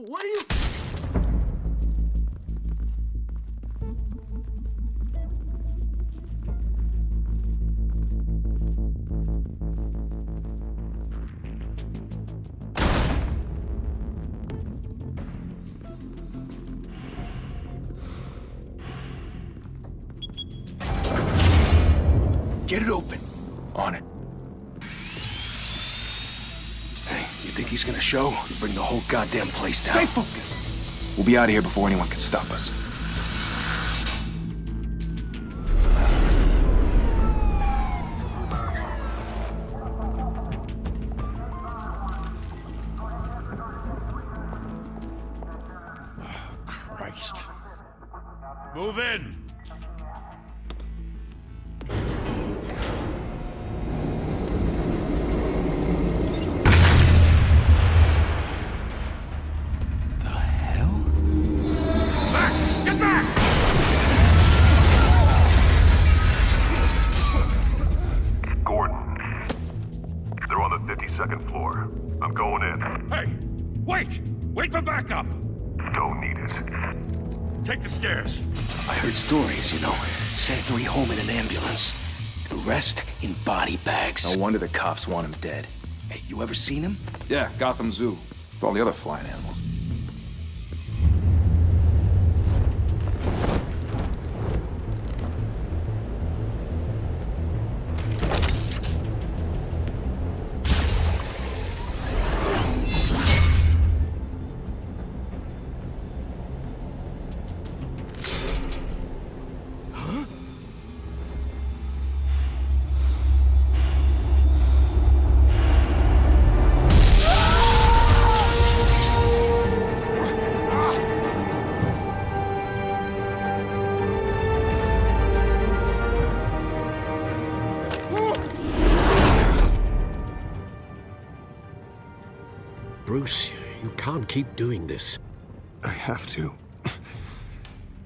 What are you... Get it open. On it. Hey, you think he's gonna show? Bring the whole goddamn place down. Stay focused. We'll be out of here before anyone can stop us. Christ. Move in! The hell? Back! Get back! Gordon. They're on the 52nd floor. I'm going in. Hey! Wait! Wait for backup! Don't need it. Take the stairs. I heard stories, you know. Sent 3 home in an ambulance. The rest in body bags. No wonder the cops want him dead. Hey, you ever seen him? Yeah, Gotham Zoo. With all the other flying animals. Bruce, you can't keep doing this. I have to.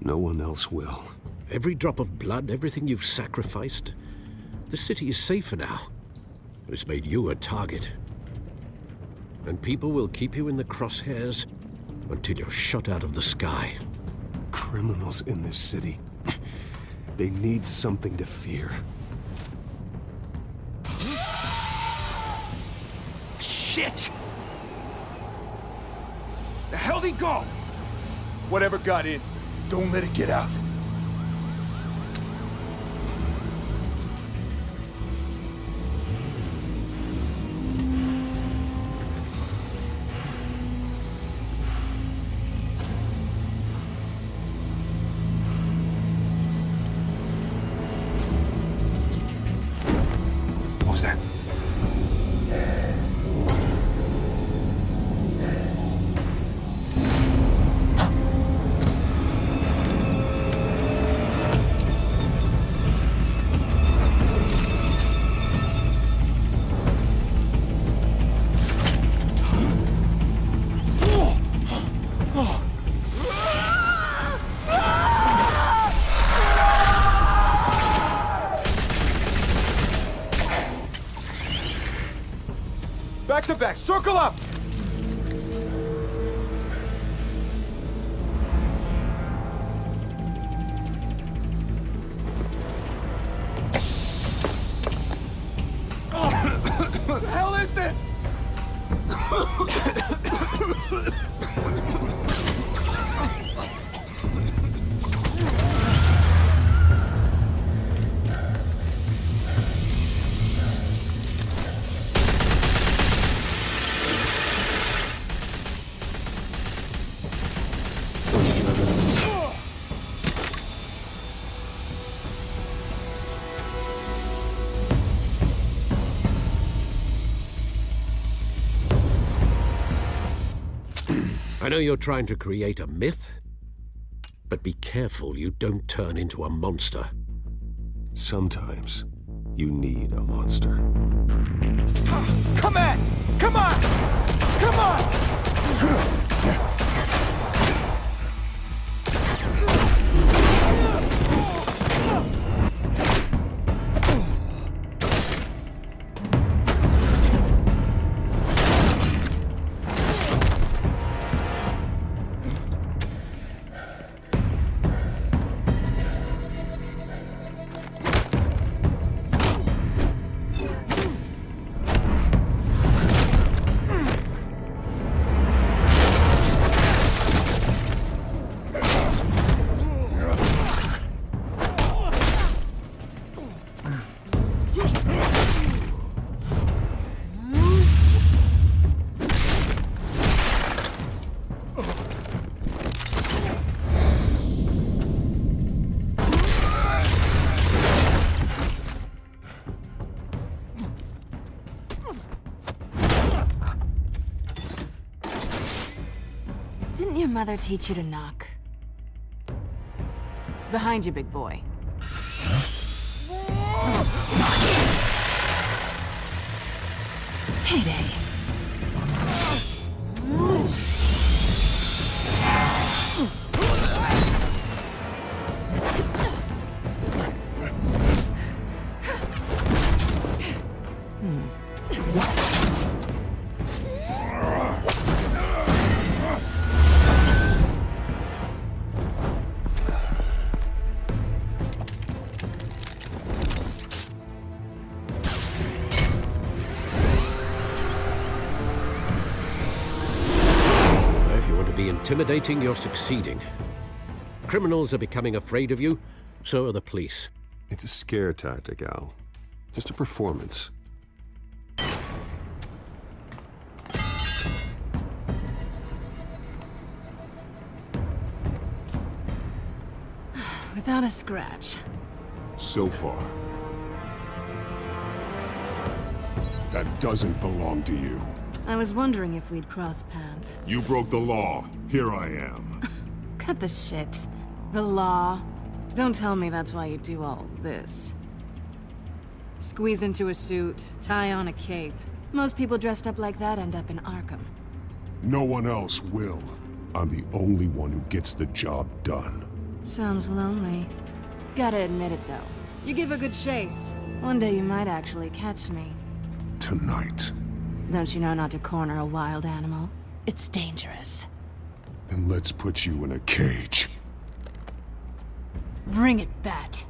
No one else will. Every drop of blood, everything you've sacrificed. The city is safer now. It's made you a target. And people will keep you in the crosshairs until you're shot out of the sky. Criminals in this city. They need something to fear. Shit! The hell'd he go? Whatever got in, don't let it get out. What was that? Back to back, circle up! What the hell is this? I know you're trying to create a myth, but be careful you don't turn into a monster. Sometimes you need a monster. Come on! Come on! Come on! mother teach you to knock? Behind you, big boy. Heyday. Intimidating, you're succeeding. Criminals are becoming afraid of you, so are the police. It's a scare tactic, Al. Just a performance. Without a scratch. So far. That doesn't belong to you. I was wondering if we'd cross paths. You broke the law. Here I am. Cut the shit. The law. Don't tell me that's why you do all this. Squeeze into a suit, tie on a cape. Most people dressed up like that end up in Arkham. No one else will. I'm the only one who gets the job done. Sounds lonely. Gotta admit it, though. You give a good chase. One day you might actually catch me. Tonight. Don't you know not to corner a wild animal? It's dangerous. Then let's put you in a cage. Bring it, Bat.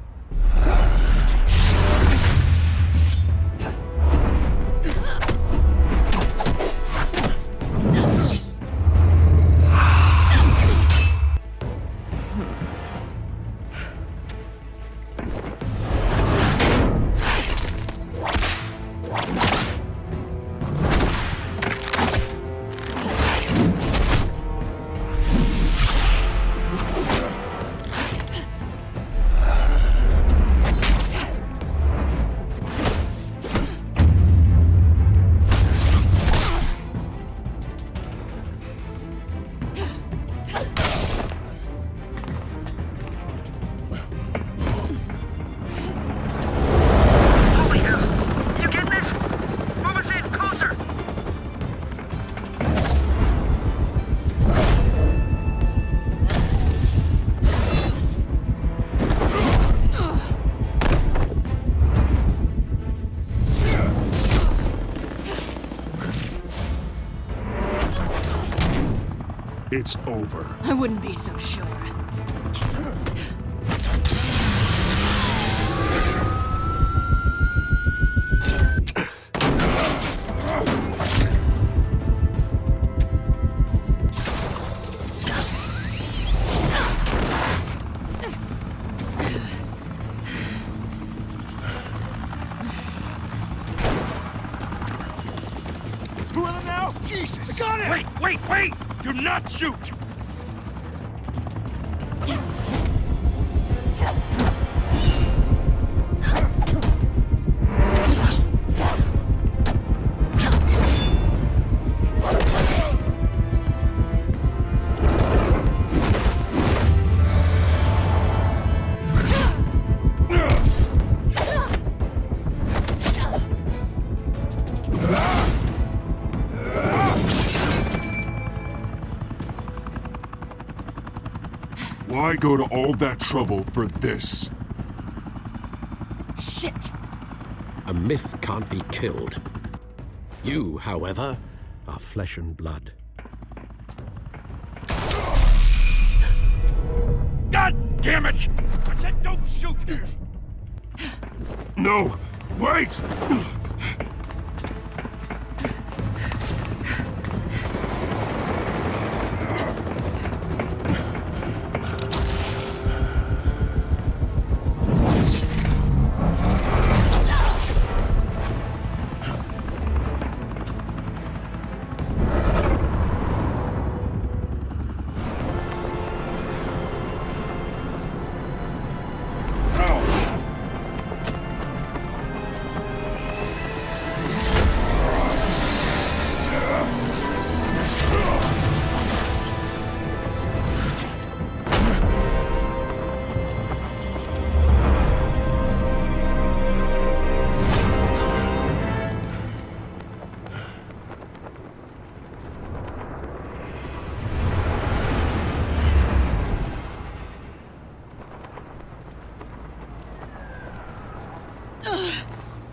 It's over. I wouldn't be so sure. Two of them now? Jesus! I got it! Wait! Do not shoot! Why go to all that trouble for this? Shit! A myth can't be killed. You, however, are flesh and blood. God damn it! I said don't shoot! No! Wait!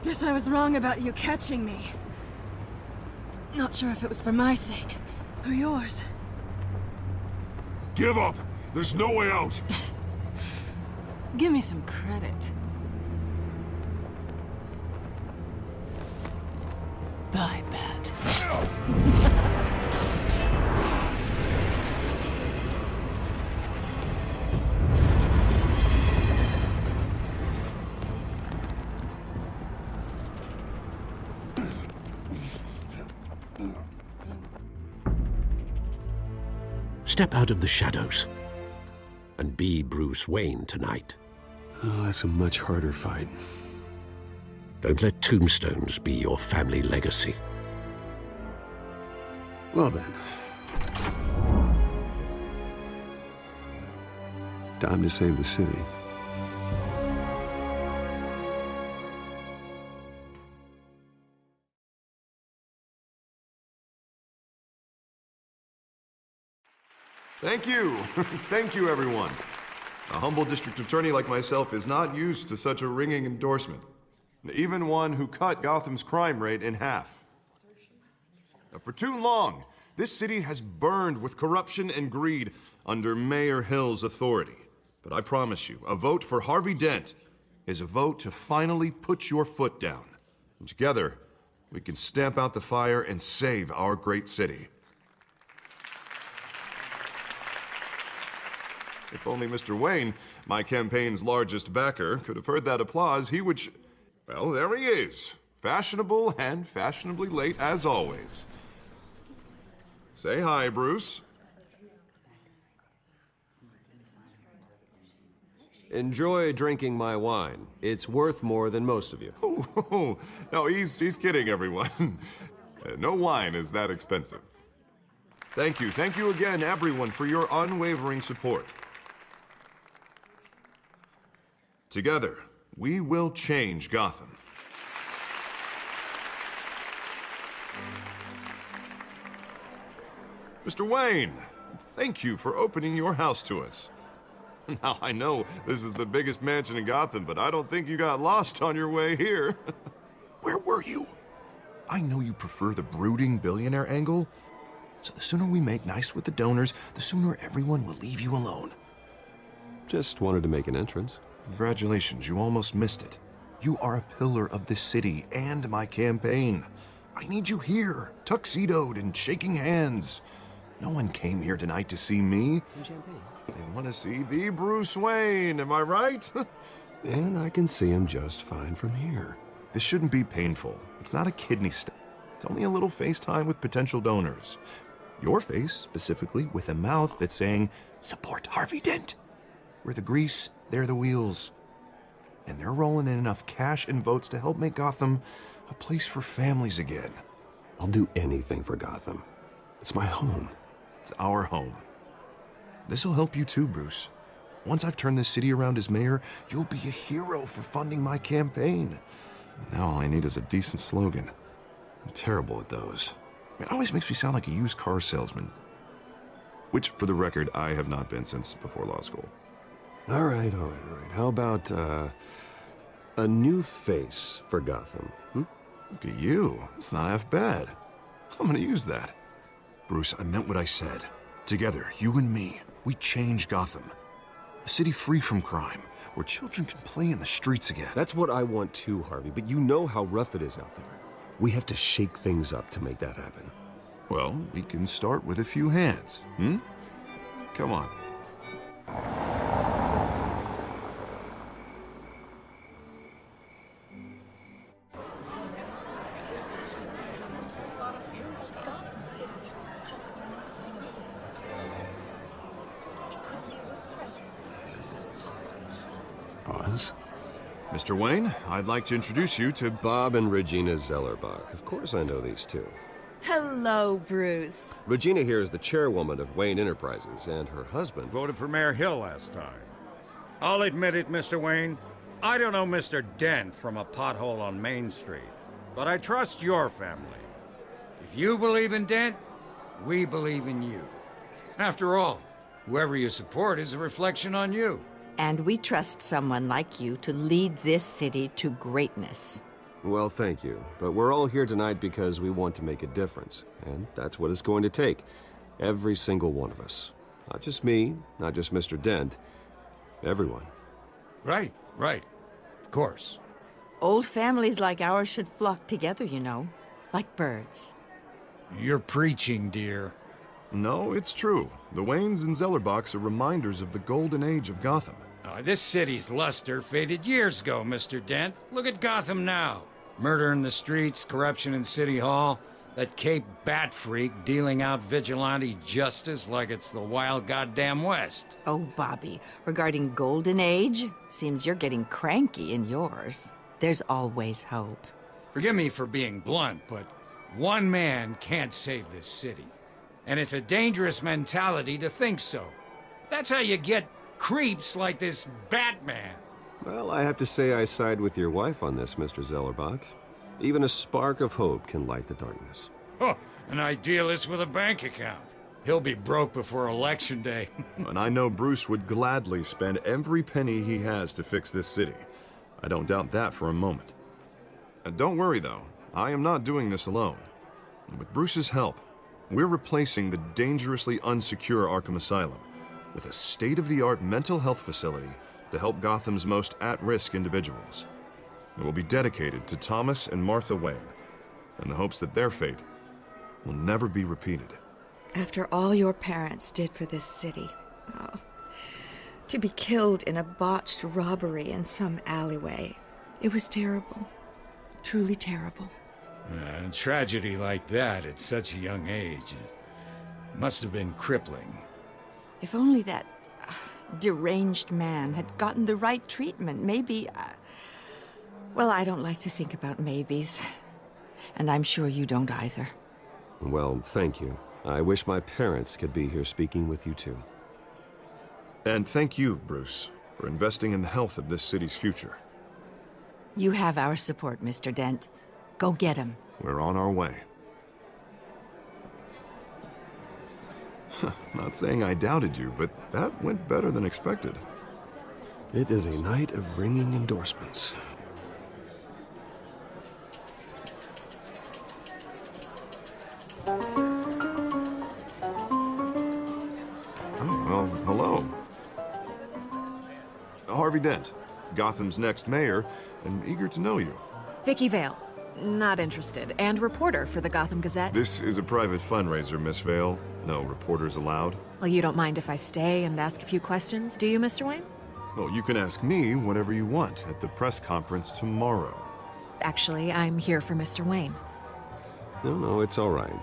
Guess I was wrong about you catching me. Not sure if it was for my sake, or yours. Give up! There's no way out! Give me some credit. Bye, Bat. Step out of the shadows and be Bruce Wayne tonight. Oh, that's a much harder fight. Don't let tombstones be your family legacy. Well then. Time to save the city. Thank you. Thank you, everyone. A humble district attorney like myself is not used to such a ringing endorsement. Even one who cut Gotham's crime rate in half. Now, for too long, this city has burned with corruption and greed under Mayor Hill's authority. But I promise you, a vote for Harvey Dent is a vote to finally put your foot down. And together, we can stamp out the fire and save our great city. If only Mr. Wayne, my campaign's largest backer, could have heard that applause, he would well, there he is. Fashionable and fashionably late as always. Say hi, Bruce. Enjoy drinking my wine. It's worth more than most of you. Oh, no, he's kidding, everyone. No wine is that expensive. Thank you again, everyone, for your unwavering support. Together, we will change Gotham. Mr. Wayne, thank you for opening your house to us. Now, I know this is the biggest mansion in Gotham, but I don't think you got lost on your way here. Where were you? I know you prefer the brooding billionaire angle, so the sooner we make nice with the donors, the sooner everyone will leave you alone. Just wanted to make an entrance. Congratulations, you almost missed it. You are a pillar of this city and my campaign. I need you here, tuxedoed and shaking hands. No one came here tonight to see me. Some champagne. They want to see the Bruce Wayne, am I right? And I can see him just fine from here. This shouldn't be painful. It's not a kidney stone. It's only a little FaceTime with potential donors. Your face, specifically, with a mouth that's saying, support Harvey Dent. We're the grease, they're the wheels. And they're rolling in enough cash and votes to help make Gotham a place for families again. I'll do anything for Gotham. It's my home. It's our home. This'll help you too, Bruce. Once I've turned this city around as mayor, you'll be a hero for funding my campaign. Now all I need is a decent slogan. I'm terrible at those. It always makes me sound like a used car salesman. Which, for the record, I have not been since before law school. All right. How about, a new face for Gotham, Look at you. It's not half bad. I'm gonna use that. Bruce, I meant what I said. Together, you and me, we change Gotham. A city free from crime, where children can play in the streets again. That's what I want too, Harvey, but you know how rough it is out there. We have to shake things up to make that happen. Well, we can start with a few hands, Come on. Pause. Mr. Wayne, I'd like to introduce you to Bob and Regina Zellerbach. Of course I know these two. Hello, Bruce. Regina here is the chairwoman of Wayne Enterprises, and her husband... Voted for Mayor Hill last time. I'll admit it, Mr. Wayne. I don't know Mr. Dent from a pothole on Main Street, but I trust your family. If you believe in Dent, we believe in you. After all, whoever you support is a reflection on you. And we trust someone like you to lead this city to greatness. Well, thank you. But we're all here tonight because we want to make a difference. And that's what it's going to take. Every single one of us. Not just me, not just Mr. Dent. Everyone. Right. Of course. Old families like ours should flock together, you know. Like birds. You're preaching, dear. No, it's true. The Waynes and Zellerbachs are reminders of the golden age of Gotham. This city's luster faded years ago, Mr. Dent. Look at Gotham now. Murder in the streets, corruption in City Hall, that Cape Bat freak dealing out vigilante justice like it's the wild goddamn West. Oh, Bobby, regarding Golden Age, seems you're getting cranky in yours. There's always hope. Forgive me for being blunt, but one man can't save this city. And it's a dangerous mentality to think so. That's how you get creeps like this Batman. Well, I have to say I side with your wife on this, Mr. Zellerbach. Even a spark of hope can light the darkness. Oh, an idealist with a bank account. He'll be broke before Election Day. And I know Bruce would gladly spend every penny he has to fix this city. I don't doubt that for a moment. Don't worry, though. I am not doing this alone. And with Bruce's help, we're replacing the dangerously unsecure Arkham Asylum with a state-of-the-art mental health facility to help Gotham's most at-risk individuals. It will be dedicated to Thomas and Martha Wayne, in the hopes that their fate will never be repeated. After all your parents did for this city, to be killed in a botched robbery in some alleyway, it was terrible. Truly terrible. A tragedy like that at such a young age must have been crippling. If only that deranged man had gotten the right treatment, maybe... Well, I don't like to think about maybes. And I'm sure you don't either. Well, thank you. I wish my parents could be here speaking with you too. And thank you, Bruce, for investing in the health of this city's future. You have our support, Mr. Dent. Go get him. We're on our way. Not saying I doubted you, but that went better than expected. It is a night of ringing endorsements. Well, hello. Harvey Dent, Gotham's next mayor, and eager to know you. Vicky Vale. Not interested. And reporter for the Gotham Gazette. This is a private fundraiser, Miss Vale. No reporters allowed. Well, you don't mind if I stay and ask a few questions, do you, Mr. Wayne? Well, you can ask me whatever you want at the press conference tomorrow. Actually, I'm here for Mr. Wayne. No, it's all right.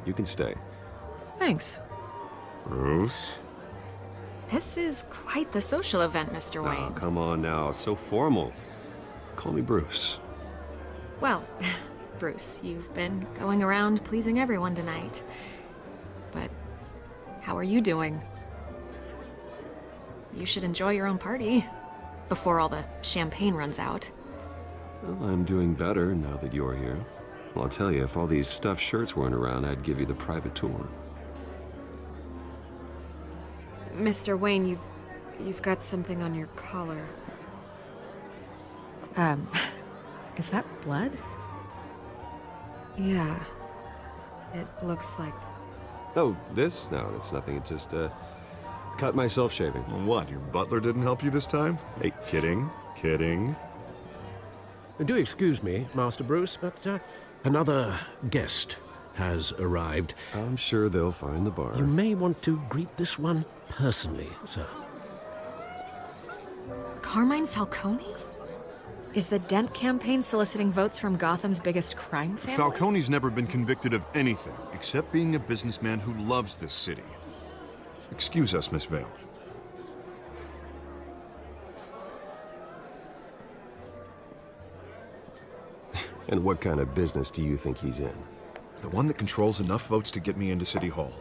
You can stay. Thanks. Bruce? This is quite the social event, Mr. Wayne. Oh, come on now. It's so formal. Call me Bruce. Well, Bruce, you've been going around pleasing everyone tonight. But how are you doing? You should enjoy your own party before all the champagne runs out. Well, I'm doing better now that you're here. Well, I'll tell you, if all these stuffed shirts weren't around, I'd give you the private tour. Mr. Wayne, you've got something on your collar. Is that blood? Yeah. It looks like... Oh, this? No, it's nothing. It just, cut myself shaving. What, your butler didn't help you this time? Hey, kidding. Do excuse me, Master Bruce, but another guest has arrived. I'm sure they'll find the bar. You may want to greet this one personally, sir. Carmine Falcone? Is the Dent campaign soliciting votes from Gotham's biggest crime family? Falcone's never been convicted of anything except being a businessman who loves this city. Excuse us, Miss Vale. And what kind of business do you think he's in? The one that controls enough votes to get me into City Hall.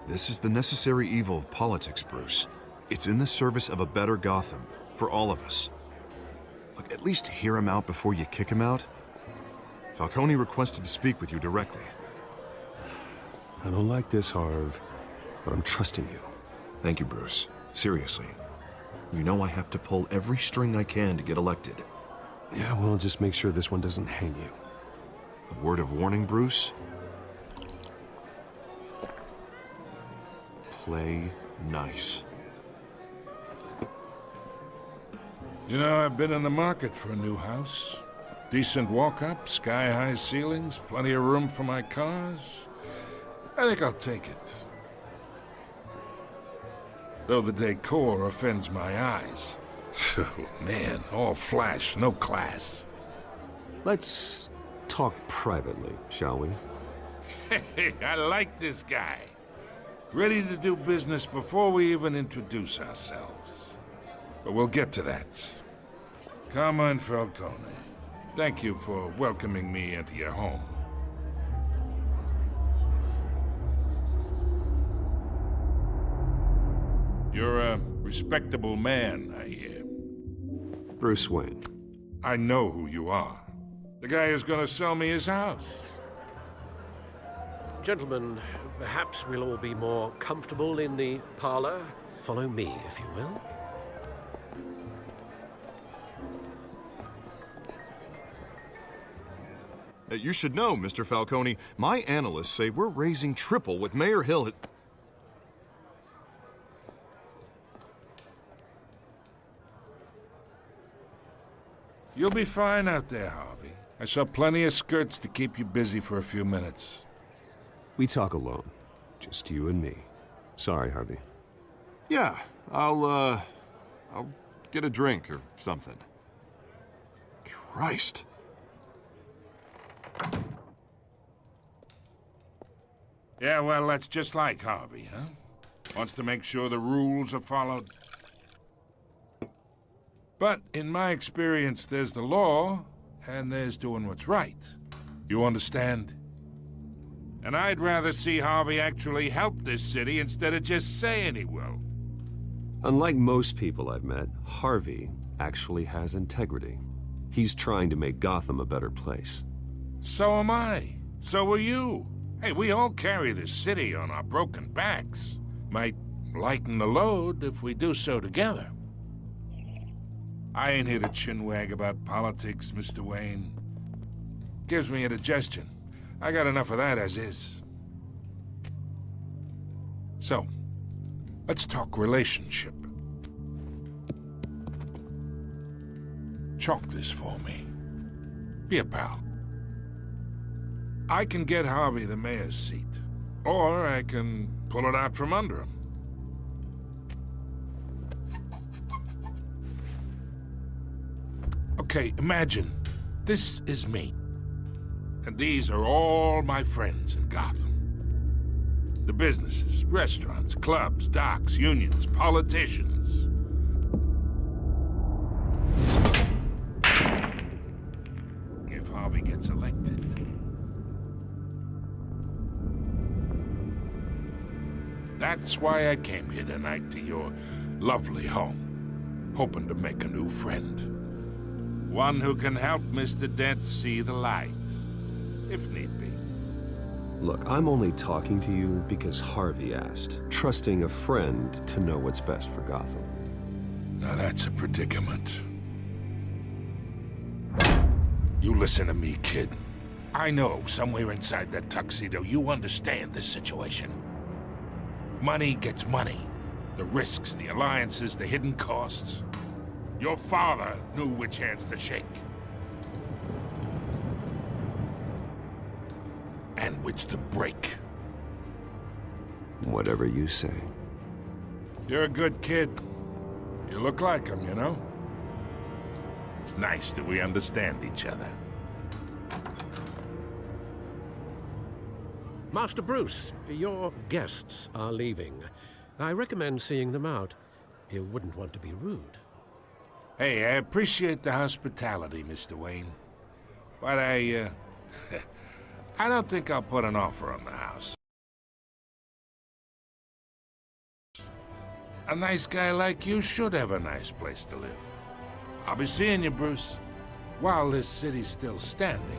This is the necessary evil of politics, Bruce. It's in the service of a better Gotham, for all of us. Look, at least hear him out before you kick him out. Falcone requested to speak with you directly. I don't like this, Harv, but I'm trusting you. Thank you, Bruce. Seriously. You know I have to pull every string I can to get elected. Yeah, well, just make sure this one doesn't hang you. A word of warning, Bruce? Play nice. You know, I've been in the market for a new house. Decent walk-up, sky-high ceilings, plenty of room for my cars. I think I'll take it. Though the decor offends my eyes. Oh, man, all flash, no class. Let's talk privately, shall we? Hey, I like this guy. Ready to do business before we even introduce ourselves. But we'll get to that. Carmine Falcone, thank you for welcoming me into your home. You're a respectable man, I hear. Bruce Wayne. I know who you are. The guy who's gonna sell me his house. Gentlemen, perhaps we'll all be more comfortable in the parlor. Follow me, if you will. You should know, Mr. Falcone, my analysts say we're raising triple what Mayor Hill has... You'll be fine out there, Harvey. I saw plenty of skirts to keep you busy for a few minutes. We talk alone. Just you and me. Sorry, Harvey. Yeah, I'll get a drink or something. Christ. Yeah, well, that's just like Harvey, huh? Wants to make sure the rules are followed. But in my experience, there's the law, and there's doing what's right. You understand? And I'd rather see Harvey actually help this city instead of just saying he will. Unlike most people I've met, Harvey actually has integrity. He's trying to make Gotham a better place. So am I. So are you. Hey, we all carry this city on our broken backs. Might lighten the load if we do so together. I ain't here to chinwag about politics, Mr. Wayne. Gives me indigestion. I got enough of that as is. So, let's talk relationship. Chalk this for me. Be a pal. I can get Harvey the mayor's seat, or I can pull it out from under him. Okay, imagine this is me, and these are all my friends in Gotham. The businesses, restaurants, clubs, docks, unions, politicians. If Harvey gets elected, that's why I came here tonight to your lovely home, hoping to make a new friend. One who can help Mr. Dent see the light, if need be. Look, I'm only talking to you because Harvey asked, trusting a friend to know what's best for Gotham. Now that's a predicament. You listen to me, kid. I know somewhere inside that tuxedo you understand this situation. Money gets money. The risks, the alliances, the hidden costs. Your father knew which hands to shake. And which to break. Whatever you say. You're a good kid. You look like him, you know? It's nice that we understand each other. Master Bruce, your guests are leaving. I recommend seeing them out. You wouldn't want to be rude. Hey, I appreciate the hospitality, Mr. Wayne. But I don't think I'll put an offer on the house. A nice guy like you should have a nice place to live. I'll be seeing you, Bruce, while this city's still standing.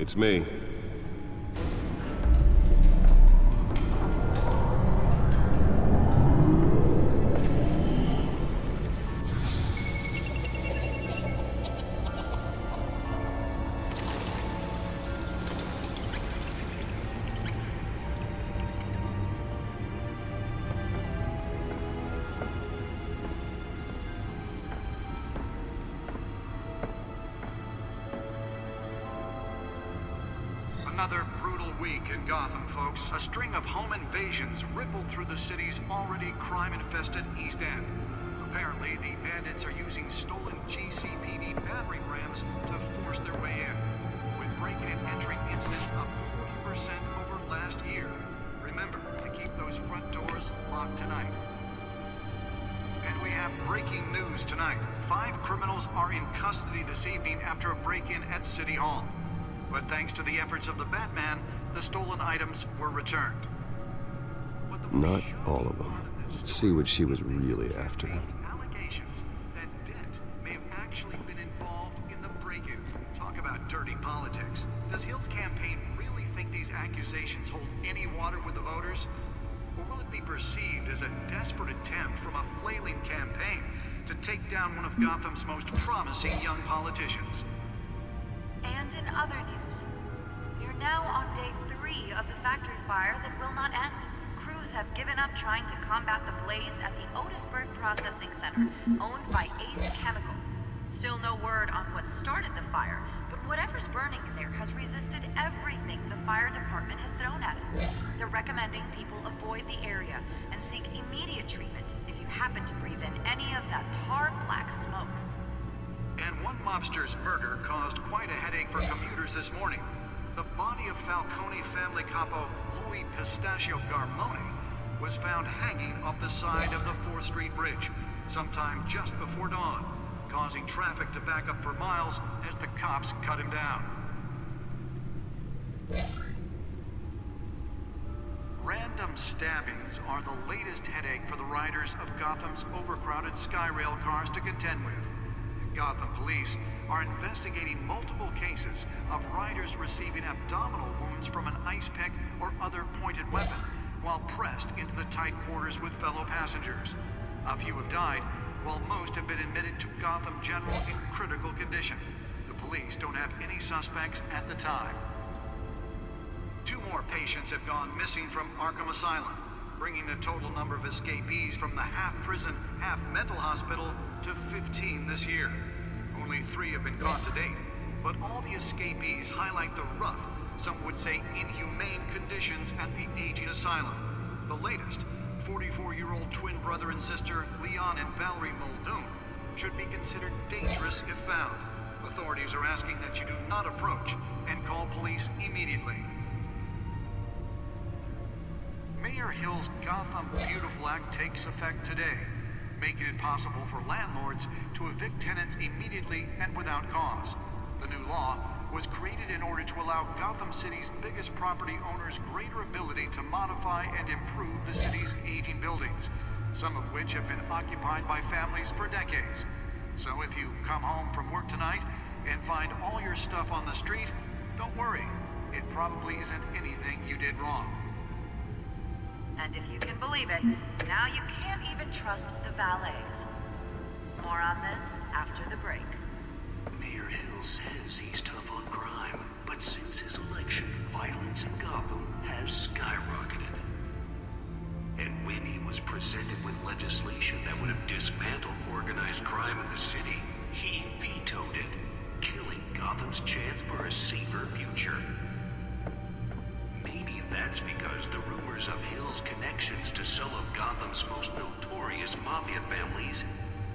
It's me. Another brutal week in Gotham, folks. A string of home invasions rippled through the city's already crime-infested East End. Apparently, the bandits are using stolen GCPD battering rams to force their way in, with breaking and entering incidents up 40% over last year. Remember to keep those front doors locked tonight. And we have breaking news tonight. 5 criminals are in custody this evening after a break-in at City Hall. But thanks to the efforts of the Batman, the stolen items were returned. Not all of them. Let's see what she was really after. Allegations that Dent may have actually been involved in the break-in. Talk about dirty politics. Does Hill's campaign really think these accusations hold any water with the voters? Or will it be perceived as a desperate attempt from a flailing campaign to take down one of Gotham's most promising young politicians? And in other news, we are now on day 3 of the factory fire that will not end. Crews have given up trying to combat the blaze at the Otisburg Processing Center, owned by Ace Chemical. Still no word on what started the fire, but whatever's burning in there has resisted everything the fire department has thrown at it. They're recommending people avoid the area and seek immediate treatment if you happen to breathe in any of that tar black smoke. And one mobster's murder caused quite a headache for commuters this morning. The body of Falcone family capo Louis Pistachio Garmone was found hanging off the side of the 4th Street Bridge sometime just before dawn, causing traffic to back up for miles as the cops cut him down. Random stabbings are the latest headache for the riders of Gotham's overcrowded Skyrail cars to contend with. Gotham police are investigating multiple cases of riders receiving abdominal wounds from an ice pick or other pointed weapon while pressed into the tight quarters with fellow passengers. A few have died, while most have been admitted to Gotham General in critical condition. The police don't have any suspects at the time. 2 more patients have gone missing from Arkham Asylum, bringing the total number of escapees from the half-prison, half-mental hospital to 15 this year. Only 3 have been caught to date, but all the escapees highlight the rough, some would say inhumane conditions at the aging asylum. The latest, 44-year-old twin brother and sister Leon and Valerie Muldoon, should be considered dangerous if found. Authorities are asking that you do not approach and call police immediately. Mayor Hill's Gotham Beautiful Act takes effect today, making it possible for landlords to evict tenants immediately and without cause. The new law was created in order to allow Gotham City's biggest property owners greater ability to modify and improve the city's aging buildings, some of which have been occupied by families for decades. So if you come home from work tonight and find all your stuff on the street, don't worry. It probably isn't anything you did wrong. And if you can believe it, now you can't even trust the valets. More on this after the break. Mayor Hill says he's tough on crime, but since his election, violence in Gotham has skyrocketed. And when he was presented with legislation that would have dismantled organized crime in the city, he vetoed it, killing Gotham's chance for a safer future. Maybe that's because the rumors of Hill's connections to some of Gotham's most notorious mafia families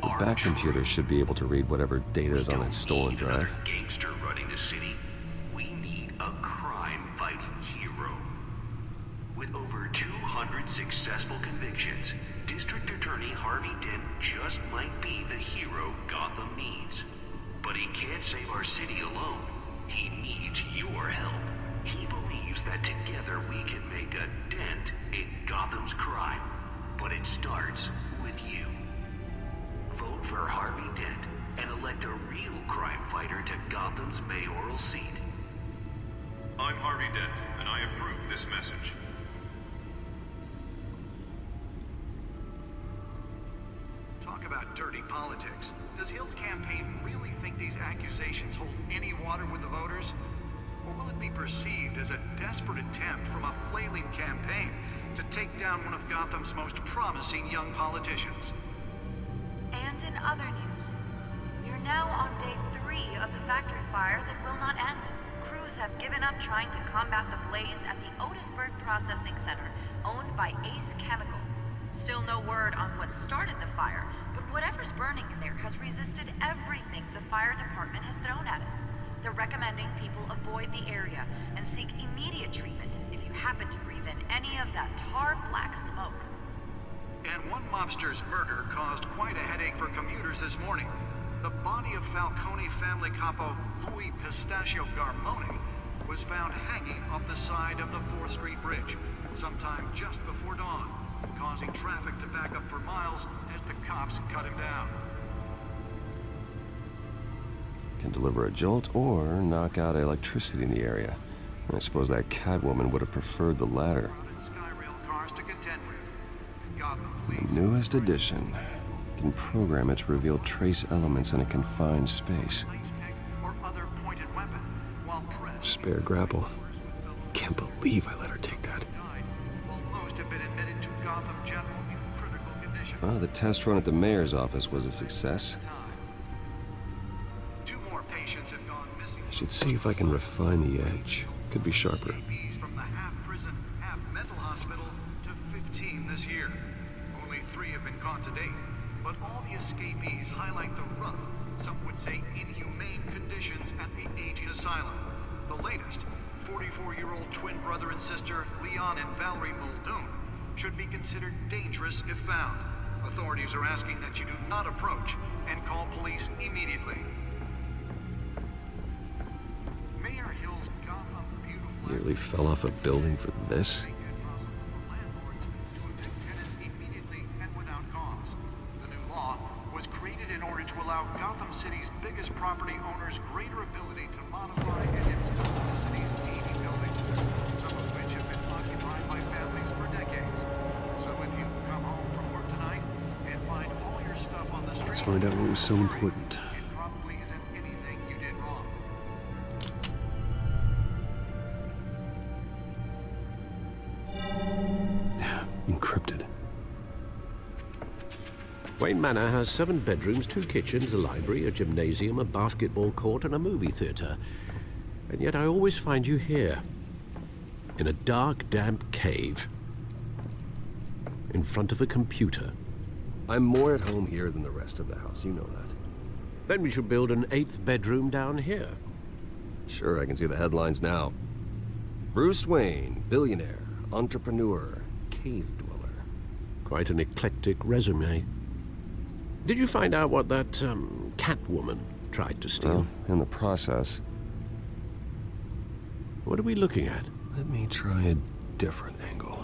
are The back computer should be able to read whatever data is on that stolen drive. another gangster running the city. We need a crime-fighting hero. With over 200 successful convictions, District Attorney Harvey Dent just might be the hero Gotham needs. But he can't save our city alone. He needs your help. He believes that together we can make a dent in Gotham's crime. But it starts with you. Vote for Harvey Dent and elect a real crime fighter to Gotham's mayoral seat. I'm Harvey Dent, and I approve this message. Talk about dirty politics. Does Hill's campaign really think these accusations hold any water with the voters? Or will it be perceived as a desperate attempt from a flailing campaign to take down one of Gotham's most promising young politicians? And in other news, you're now on day 3 of the factory fire that will not end. Crews have given up trying to combat the blaze at the Otisburg Processing Center, owned by Ace Chemical. Still no word on what started the fire, but whatever's burning in there has resisted everything the fire department has thrown at it. They're recommending people avoid the area and seek immediate treatment if you happen to breathe in any of that tar black smoke. And one mobster's murder caused quite a headache for commuters this morning. The body of Falcone family capo Louis Pistachio Garmone was found hanging off the side of the 4th Street Bridge sometime just before dawn, causing traffic to back up for miles as the cops cut him down. Can deliver a jolt or knock out electricity in the area. I suppose that Catwoman would have preferred the latter. Skyrail cars to contend with. Gotham The Police newest edition can program it to reveal trace elements in a confined space. or other pointed weapon, while press Spare grapple. Can't believe I let her take that. while most have been admitted to Gotham General in critical condition. Well, the test run at the mayor's office was a success. 2 more patients have gone missing. I should see if I can refine the edge. Could be sharper. Escapees from the half-prison, half-mental hospital to 15 this year. Only 3 have been caught to date, but all the escapees highlight the rough, some would say inhumane conditions at the aging asylum. The latest, 44-year-old twin brother and sister Leon and Valerie Muldoon, should be considered dangerous if found. Authorities are asking that you do not approach and call police immediately. Mayor Hill's Gotham Beautiful Nearly fell off a building for this. landlords to evict tenants immediately and without cause. The new law was created in order to allow Gotham City's biggest property owners greater ability to modify and improve the city's 80 buildings, some of which have been occupied by families for decades. So if you come home from work tonight and find all your stuff on the street, Let's find out what was so important. it probably isn't anything you did wrong. Encrypted. Wayne Manor has 7 bedrooms, 2 kitchens, a library, a gymnasium, a basketball court, and a movie theater. And yet I always find you here, in a dark, damp cave, in front of a computer. I'm more at home here than the rest of the house, you know that. Then we should build an 8th bedroom down here. Sure, I can see the headlines now. Bruce Wayne, billionaire, entrepreneur, cave dweller. Quite an eclectic resume. Did you find out what that, Catwoman tried to steal? Well, in the process. What are we looking at? Let me try a different angle.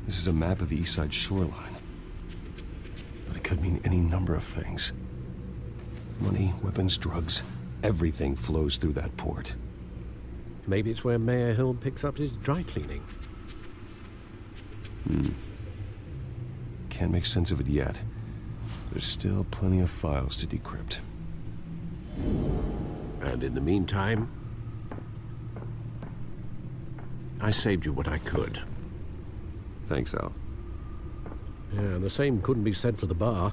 This is a map of the East Side shoreline. But it could mean any number of things. Money, weapons, drugs, everything flows through that port. Maybe it's where Mayor Hill picks up his dry cleaning. Can't make sense of it yet. There's still plenty of files to decrypt. And in the meantime, I saved you what I could. Thanks, Al. Yeah, the same couldn't be said for the bar.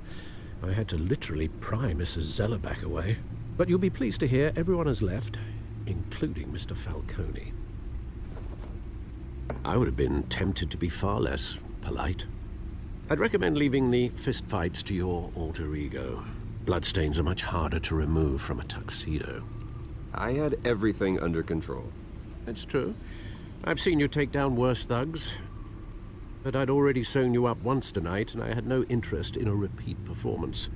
I had to literally pry Mrs. Zeller back away. But you'll be pleased to hear everyone has left, including Mr. Falcone. I would have been tempted to be far less polite. I'd recommend leaving the fistfights to your alter ego. Bloodstains are much harder to remove from a tuxedo. I had everything under control. That's true. I've seen you take down worse thugs. But I'd already sewn you up once tonight, and I had no interest in a repeat performance.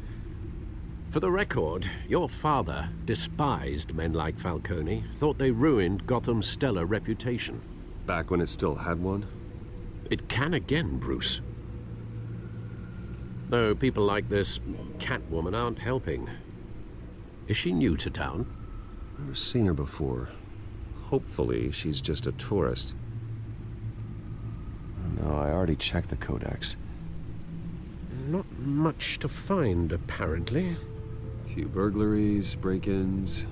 For the record, your father despised men like Falcone, thought they ruined Gotham's stellar reputation. Back when it still had one? It can again, Bruce. Though people like this Catwoman aren't helping. Is she new to town? Never seen her before. Hopefully, she's just a tourist. No, I already checked the codex. Not much to find, apparently. Few burglaries, break-ins.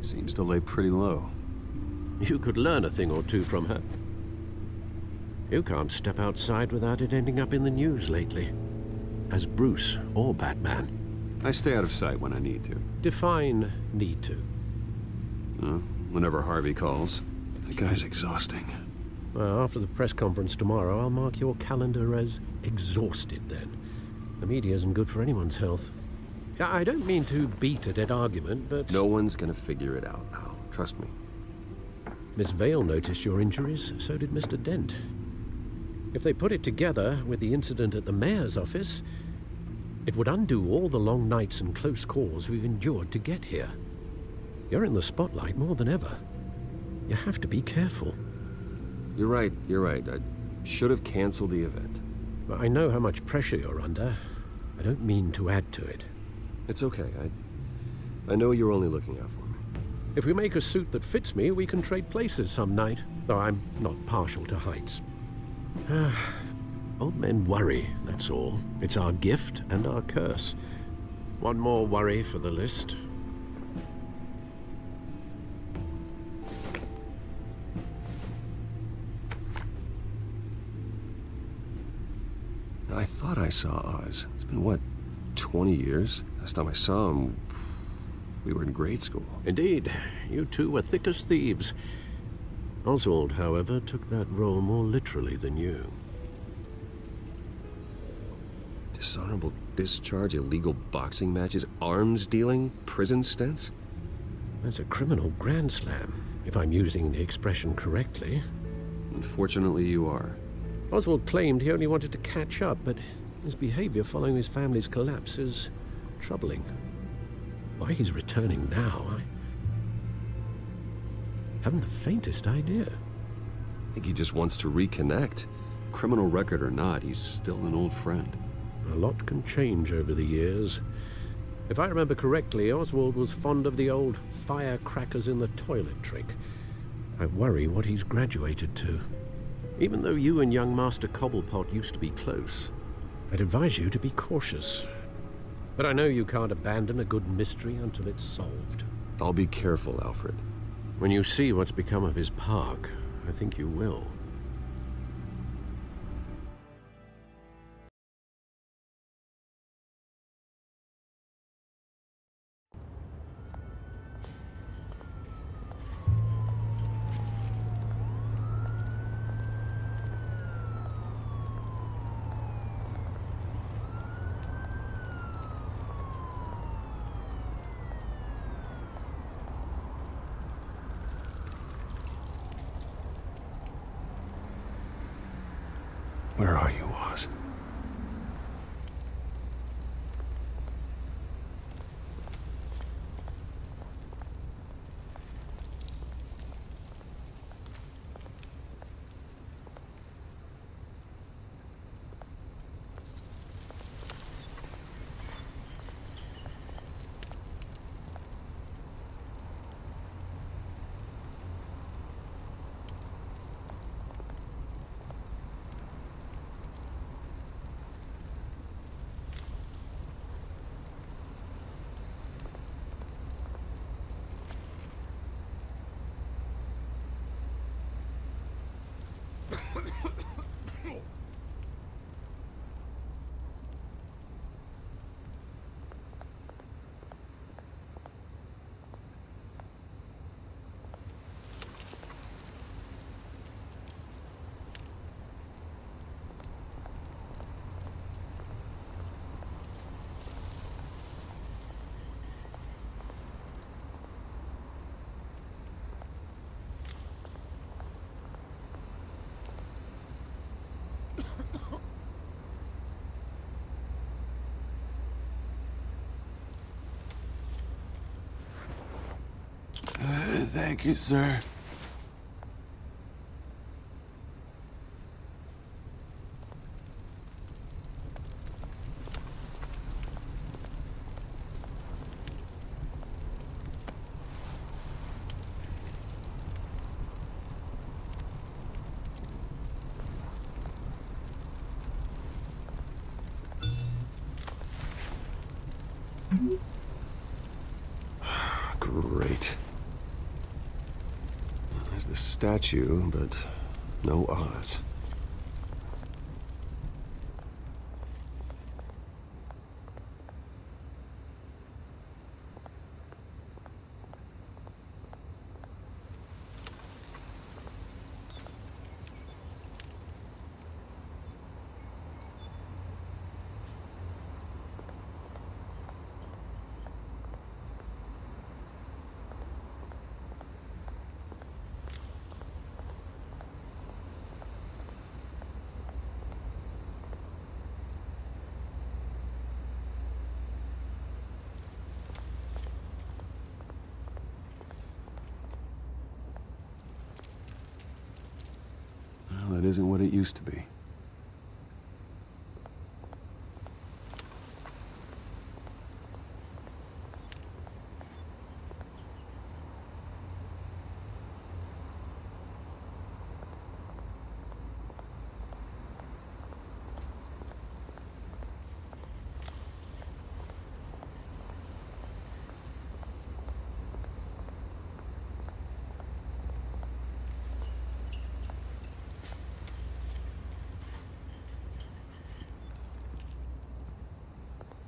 Seems to lay pretty low. You could learn a thing or two from her. You can't step outside without it ending up in the news lately. As Bruce or Batman. I stay out of sight when I need to. Define need to. Whenever Harvey calls. That guy's exhausting. Well, after the press conference tomorrow, I'll mark your calendar as exhausted then. The media isn't good for anyone's health. I don't mean to beat a dead argument, but... No one's gonna figure it out now. Trust me. Miss Vale noticed your injuries, so did Mr. Dent. If they put it together with the incident at the mayor's office, it would undo all the long nights and close calls we've endured to get here. You're in the spotlight more than ever. You have to be careful. You're right. I should have canceled the event. But I know how much pressure you're under. I don't mean to add to it. It's okay. I know you're only looking out for me. If we make a suit that fits me, we can trade places some night, though I'm not partial to heights. Old men worry, that's all. It's our gift and our curse. One more worry for the list. I thought I saw Oz. It's been, what, 20 years? Last time I saw him, we were in grade school. Indeed. You two were thick as thieves. Oswald, however, took that role more literally than you. Dishonorable discharge, illegal boxing matches, arms dealing, prison stints? That's a criminal grand slam, if I'm using the expression correctly. Unfortunately, you are. Oswald claimed he only wanted to catch up, but his behavior following his family's collapse is troubling. Why he's returning now, I haven't the faintest idea. I think he just wants to reconnect. Criminal record or not, he's still an old friend. A lot can change over the years. If I remember correctly, Oswald was fond of the old firecrackers in the toilet trick. I worry what he's graduated to. Even though you and young Master Cobblepot used to be close, I'd advise you to be cautious. But I know you can't abandon a good mystery until it's solved. I'll be careful, Alfred. When you see what's become of his park, I think you will. Where are you, Oz? Thank you, sir. Great. There's the statue, but no Oz. Well, that isn't what it used to be.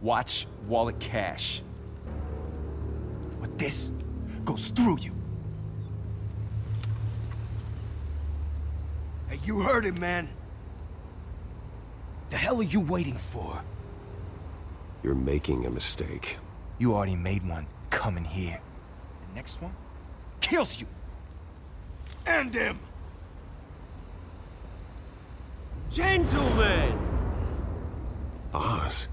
Watch wallet cash. But this goes through you. Hey, you heard it, man. The hell are you waiting for? You're making a mistake. You already made one coming here. The next one kills you. And him. Gentlemen! Oz.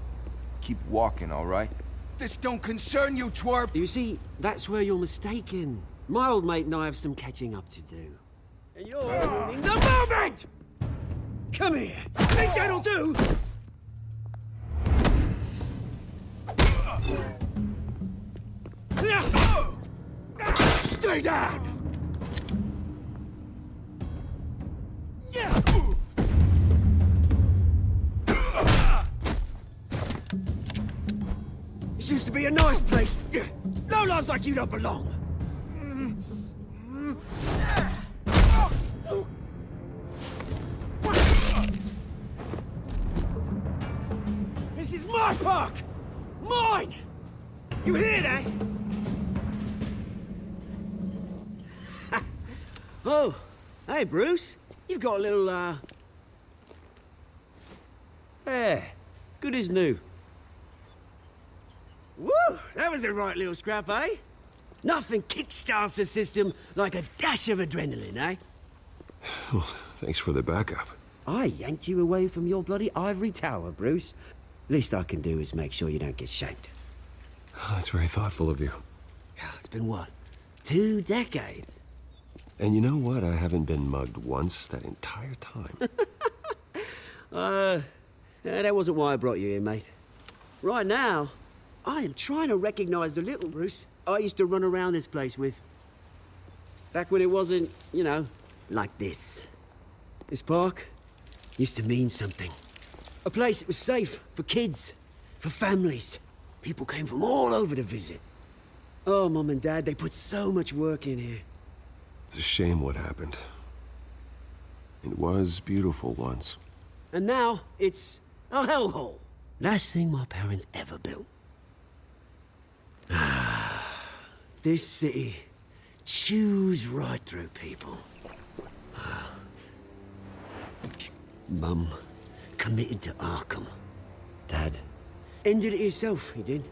Keep walking, all right? This don't concern you, twerp! You see, that's where you're mistaken. My old mate and I have some catching up to do. And you're ruining the moment! Come here! Think that'll do? Stay down! This used to be a nice place. No lives like you don't belong. This is my park! Mine! You hear that? Oh, hey, Bruce. You've got a little, Yeah, good as new. Woo! That was a right little scrap, eh? Nothing kickstarts the system like a dash of adrenaline, eh? Well, thanks for the backup. I yanked you away from your bloody ivory tower, Bruce. Least I can do is make sure you don't get shanked. Oh, that's very thoughtful of you. It's been what? 2 decades? And you know what? I haven't been mugged once that entire time. That wasn't why I brought you here, mate. Right now, I am trying to recognize the little Bruce I used to run around this place with. Back when it wasn't, you know, like this. This park used to mean something. A place that was safe for kids, for families. People came from all over to visit. Oh, Mum and Dad, they put so much work in here. It's a shame what happened. It was beautiful once. And now, it's a hellhole. Last thing my parents ever built. This city chews right through people. Mum committed to Arkham. Dad ended it himself, he did.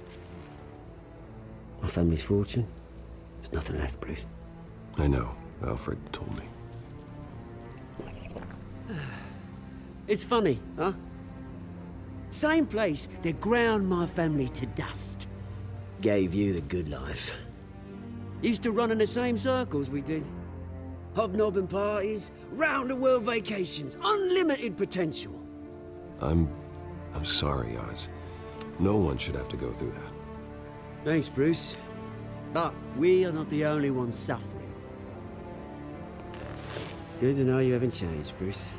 My family's fortune, there's nothing left, Bruce. I know. Alfred told me. It's funny, huh? Same place that ground my family to dust. Gave you the good life. Used to run in the same circles we did. Hobnobbing parties, round-the-world vacations, unlimited potential. I'm sorry, Oz. No one should have to go through that. Thanks, Bruce. But we are not the only ones suffering. Good to know you haven't changed, Bruce.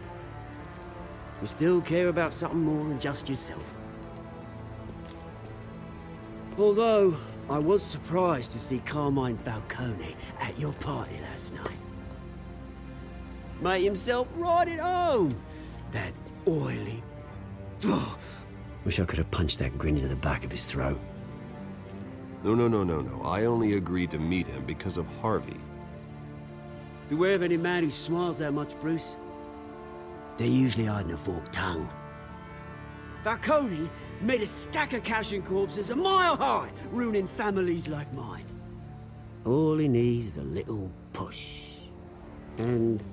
You still care about something more than just yourself. Although, I was surprised to see Carmine Falcone at your party last night. Made himself right at home. That oily... Oh, wish I could have punched that grin into the back of his throat. No. I only agreed to meet him because of Harvey. Beware of any man who smiles that much, Bruce. They're usually hiding a forked tongue. Falcone made a stack of cash and corpses a mile high, ruining families like mine. All he needs is a little push. And...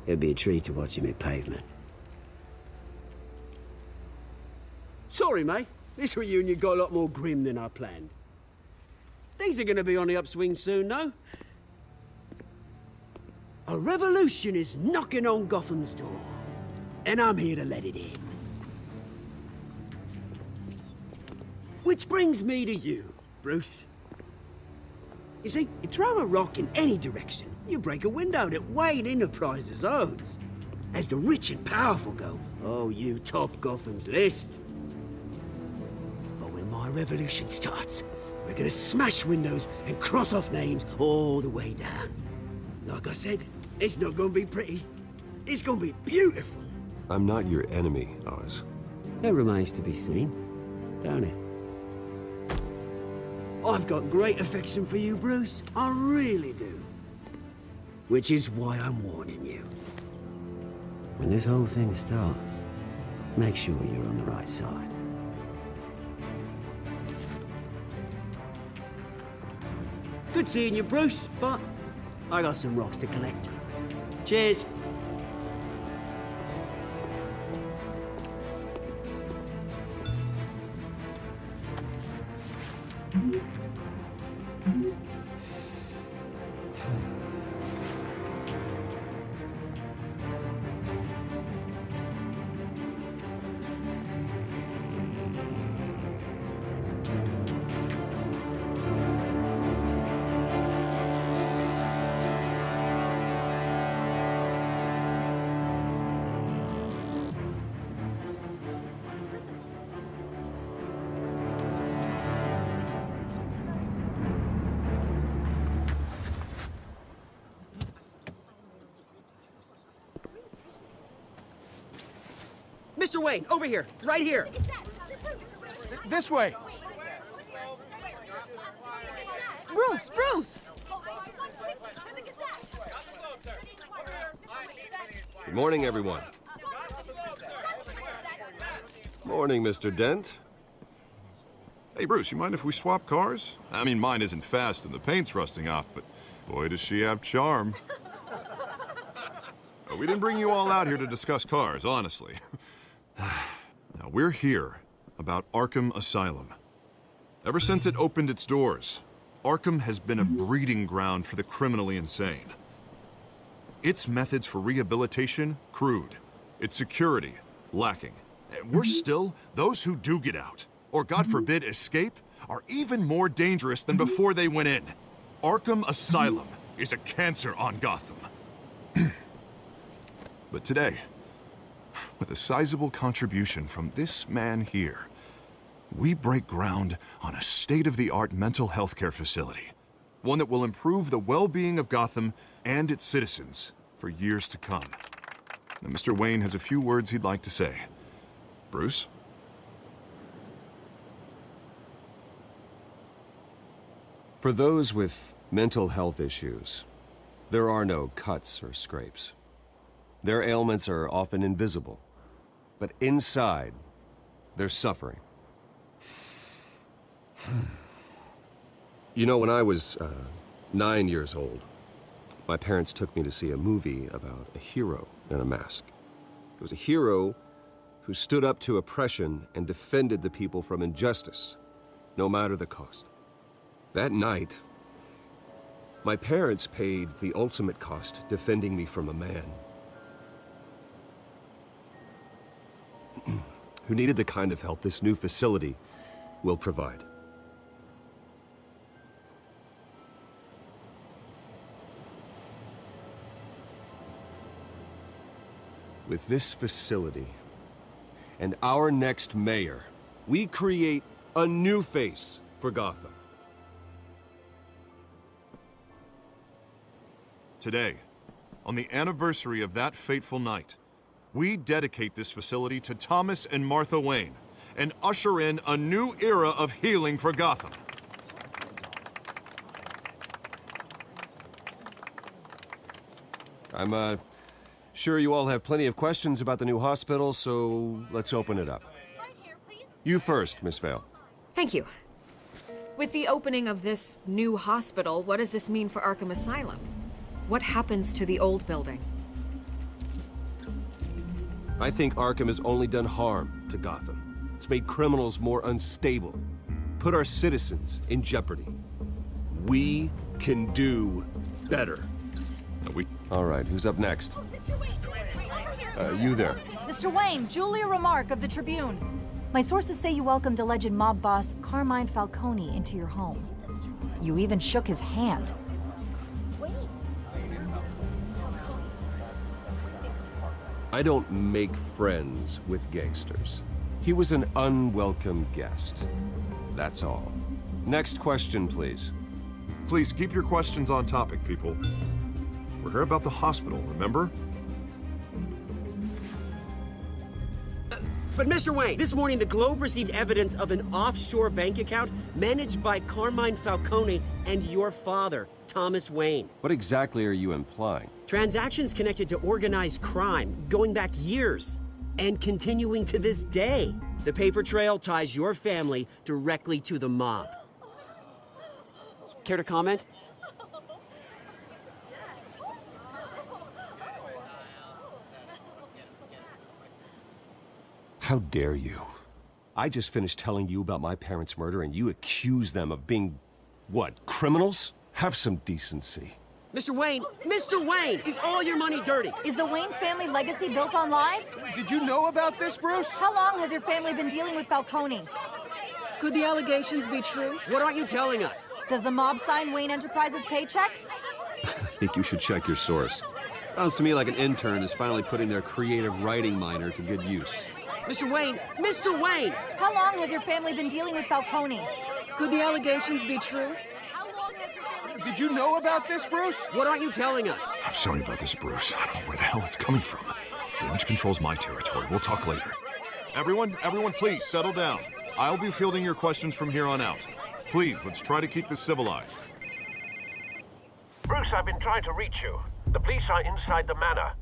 it'd be a treat to watch him hit pavement. Sorry, mate. This reunion got a lot more grim than I planned. Things are gonna be on the upswing soon, no? A revolution is knocking on Gotham's door. And I'm here to let it in. Which brings me to you, Bruce. You see, you throw a rock in any direction, you break a window that Wayne Enterprises owns. As the rich and powerful go, oh, you top Gotham's list. But when my revolution starts, we're gonna smash windows and cross off names all the way down. Like I said, it's not gonna be pretty. It's gonna be beautiful. I'm not your enemy, Oz. That remains to be seen, don't it? I've got great affection for you, Bruce. I really do. Which is why I'm warning you. When this whole thing starts, make sure you're on the right side. Good seeing you, Bruce, but I got some rocks to collect. Cheers. Mr. Wayne, over here, right here. This way. Bruce! Good morning, everyone. Morning, Mr. Dent. Hey, Bruce, you mind if we swap cars? I mean, mine isn't fast and the paint's rusting off, but boy, does she have charm. We didn't bring you all out here to discuss cars, honestly. Now, we're here about Arkham Asylum. Ever since it opened its doors, Arkham has been a breeding ground for the criminally insane. Its methods for rehabilitation, crude. Its security, lacking. And worse still, those who do get out, or God forbid, escape, are even more dangerous than before they went in. Arkham Asylum is a cancer on Gotham. But today, with a sizable contribution from this man here, we break ground on a state-of-the-art mental health care facility. One that will improve the well-being of Gotham and its citizens for years to come. Now, Mr. Wayne has a few words he'd like to say. Bruce? For those with mental health issues, there are no cuts or scrapes. Their ailments are often invisible, but inside, they're suffering. You know, when I was 9 years old, my parents took me to see a movie about a hero in a mask. It was a hero who stood up to oppression and defended the people from injustice, no matter the cost. That night, my parents paid the ultimate cost defending me from a man who needed the kind of help this new facility will provide. With this facility and our next mayor, we create a new face for Gotham. Today, on the anniversary of that fateful night, we dedicate this facility to Thomas and Martha Wayne and usher in a new era of healing for Gotham. I'm, sure you all have plenty of questions about the new hospital, so let's open it up. You first, Miss Vale. Thank you. With the opening of this new hospital, what does this mean for Arkham Asylum? What happens to the old building? I think Arkham has only done harm to Gotham. It's made criminals more unstable, put our citizens in jeopardy. We can do better. All right, who's up next? You there. Mr. Wayne, Julia Remark of the Tribune. My sources say you welcomed alleged mob boss Carmine Falcone into your home. You even shook his hand. I don't make friends with gangsters. He was an unwelcome guest. That's all. Next question, please. Please keep your questions on topic, people. We're here about the hospital, remember? But Mr. Wayne, this morning the Globe received evidence of an offshore bank account managed by Carmine Falcone and your father, Thomas Wayne. What exactly are you implying? Transactions connected to organized crime, going back years, and continuing to this day. The paper trail ties your family directly to the mob. Care to comment? How dare you? I just finished telling you about my parents' murder and you accuse them of being, what, criminals? Have some decency. Mr. Wayne, is all your money dirty? Is the Wayne family legacy built on lies? Did you know about this, Bruce? How long has your family been dealing with Falcone? Could the allegations be true? What aren't you telling us? Does the mob sign Wayne Enterprises paychecks? I think you should check your source. Sounds to me like an intern is finally putting their creative writing minor to good use. Mr. Wayne! How long has your family been dealing with Falcone? Could the allegations be true? Did you know about this, Bruce? What aren't you telling us? I'm sorry about this, Bruce. I don't know where the hell it's coming from. Damage control's my territory. We'll talk later. Everyone, please settle down. I'll be fielding your questions from here on out. Please, let's try to keep this civilized. Bruce, I've been trying to reach you. The police are inside the manor.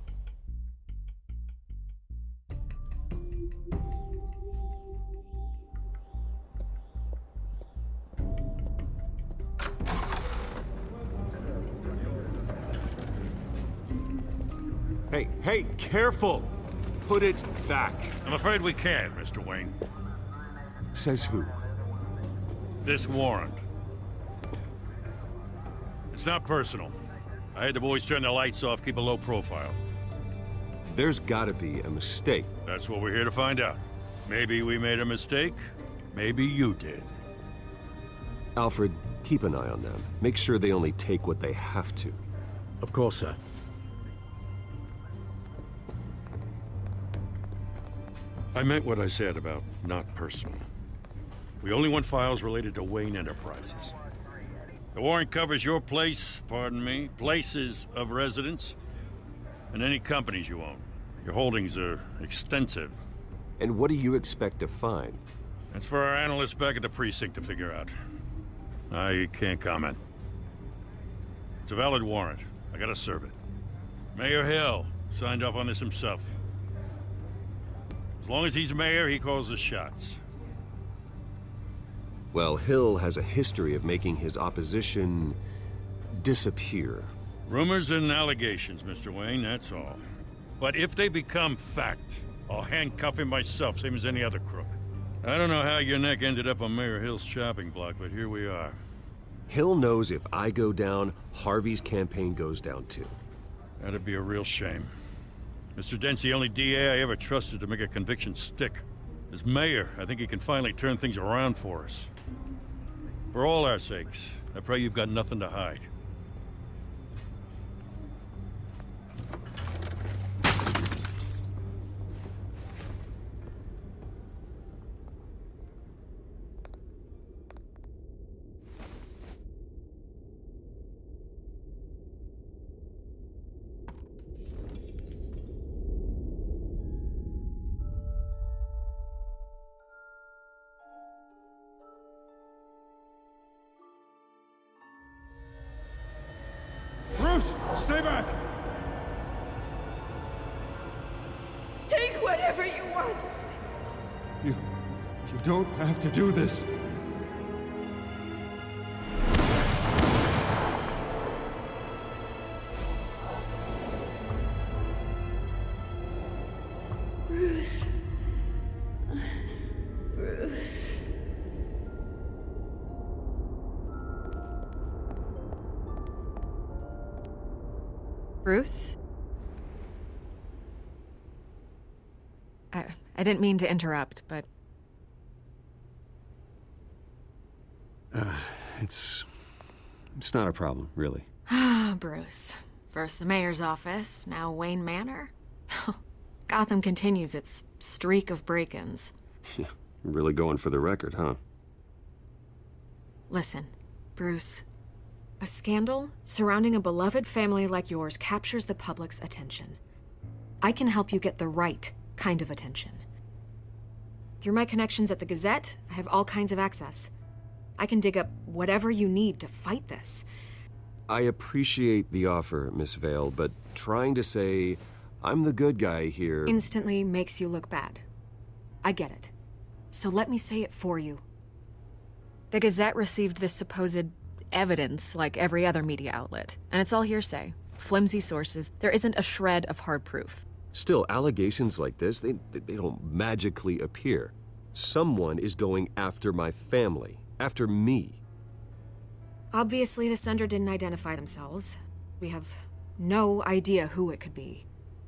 Hey, careful! Put it back. I'm afraid we can't, Mr. Wayne. Says who? This warrant. It's not personal. I had the boys turn the lights off, keep a low profile. There's gotta be a mistake. That's what we're here to find out. Maybe we made a mistake. Maybe you did. Alfred, keep an eye on them. Make sure they only take what they have to. Of course, sir. I meant what I said about not personal. We only want files related to Wayne Enterprises. The warrant covers your place, pardon me, places of residence, and any companies you own. Your holdings are extensive. And what do you expect to find? That's for our analysts back at the precinct to figure out. I can't comment. It's a valid warrant. I gotta serve it. Mayor Hill signed off on this himself. As long as he's mayor, he calls the shots. Well, Hill has a history of making his opposition disappear. Rumors and allegations, Mr. Wayne, that's all. But if they become fact, I'll handcuff him myself, same as any other crook. I don't know how your neck ended up on Mayor Hill's chopping block, but here we are. Hill knows if I go down, Harvey's campaign goes down too. That'd be a real shame. Mr. Dent's the only DA I ever trusted to make a conviction stick. As mayor, I think he can finally turn things around for us. For all our sakes, I pray you've got nothing to hide. God! You don't have to do this. Bruce. Bruce. Bruce? I didn't mean to interrupt, but... It's not a problem, really. Ah, Bruce. First the mayor's office, now Wayne Manor. Gotham continues its streak of break-ins. Yeah, really going for the record, huh? Listen, Bruce. A scandal surrounding a beloved family like yours captures the public's attention. I can help you get the right kind of attention. Through my connections at the Gazette, I have all kinds of access. I can dig up whatever you need to fight this. I appreciate the offer, Miss Vale, but trying to say I'm the good guy here... instantly makes you look bad. I get it. So let me say it for you. The Gazette received this supposed evidence like every other media outlet, and it's all hearsay. Flimsy sources. There isn't a shred of hard proof. Still, allegations like this, they don't magically appear. Someone is going after my family, after me. Obviously, the sender didn't identify themselves. We have no idea who it could be.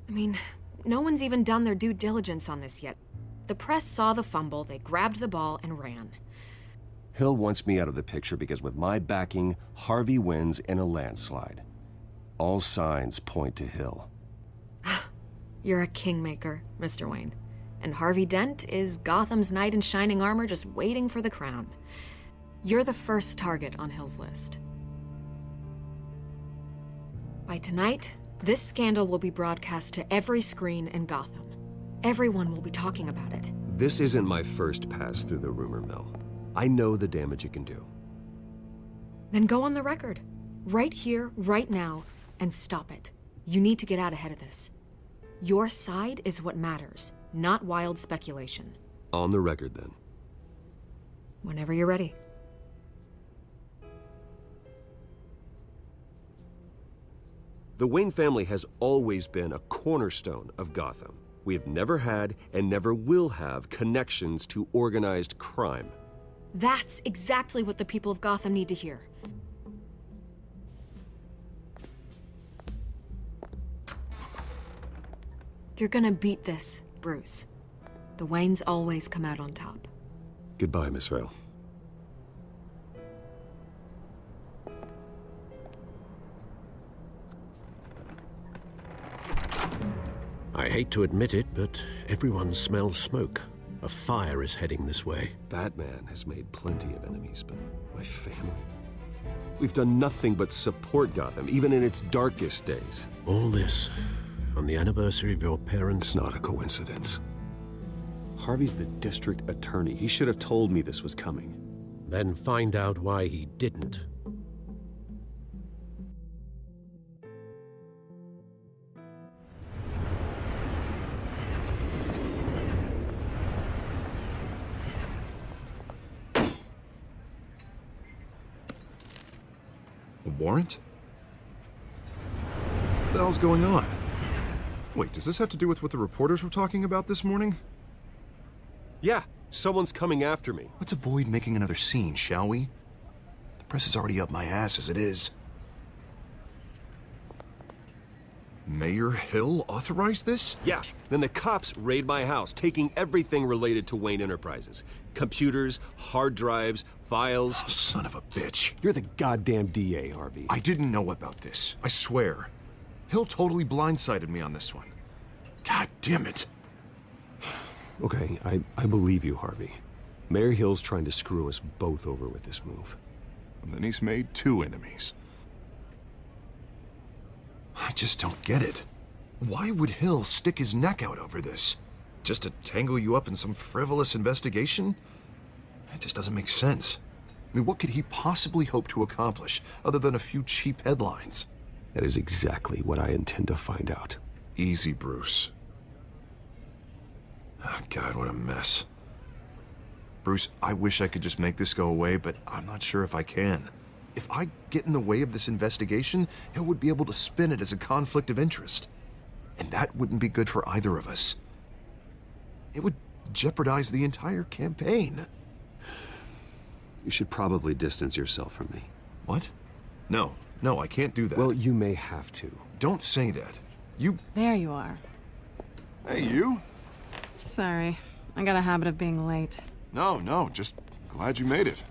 I mean, no one's even done their due diligence on this yet. The press saw the fumble, they grabbed the ball and ran. Hill wants me out of the picture because with my backing, Harvey wins in a landslide. All signs point to Hill. You're a kingmaker, Mr. Wayne. And Harvey Dent is Gotham's knight in shining armor just waiting for the crown. You're the first target on Hill's list. By tonight, this scandal will be broadcast to every screen in Gotham. Everyone will be talking about it. This isn't my first pass through the rumor mill. I know the damage it can do. Then go on the record. Right here, right now, and stop it. You need to get out ahead of this. Your side is what matters, not wild speculation. On the record, then. Whenever you're ready. The Wayne family has always been a cornerstone of Gotham. We have never had and never will have connections to organized crime. That's exactly what the people of Gotham need to hear. You're gonna beat this, Bruce. The Waynes always come out on top. Goodbye, Miss Vale. I hate to admit it, but everyone smells smoke. A fire is heading this way. Batman has made plenty of enemies, but my family? We've done nothing but support Gotham, even in its darkest days. All this on the anniversary of your parents'... It's not a coincidence. Harvey's the district attorney. He should have told me this was coming. Then find out why he didn't. A warrant? What the hell's going on? Wait, does this have to do with what the reporters were talking about this morning? Yeah, someone's coming after me. Let's avoid making another scene, shall we? The press is already up my ass as it is. Mayor Hill authorized this? Yeah, then the cops raid my house, taking everything related to Wayne Enterprises. Computers, hard drives, files. Oh, son of a bitch. You're the goddamn DA, Harvey. I didn't know about this. I swear. Hill totally blindsided me on this one. God damn it. Okay, I believe you, Harvey. Mayor Hill's trying to screw us both over with this move. And then he's made two enemies. I just don't get it. Why would Hill stick his neck out over this? Just to tangle you up in some frivolous investigation? It just doesn't make sense. I mean, what could he possibly hope to accomplish other than a few cheap headlines? That is exactly what I intend to find out. Easy, Bruce. Oh, God, what a mess. Bruce, I wish I could just make this go away, but I'm not sure if I can. If I get in the way of this investigation, Hill would be able to spin it as a conflict of interest. And that wouldn't be good for either of us. It would jeopardize the entire campaign. You should probably distance yourself from me. What? No, I can't do that. Well, you may have to. Don't say that. You... There you are. Hey, you? Sorry. I got a habit of being late. No, just glad you made it.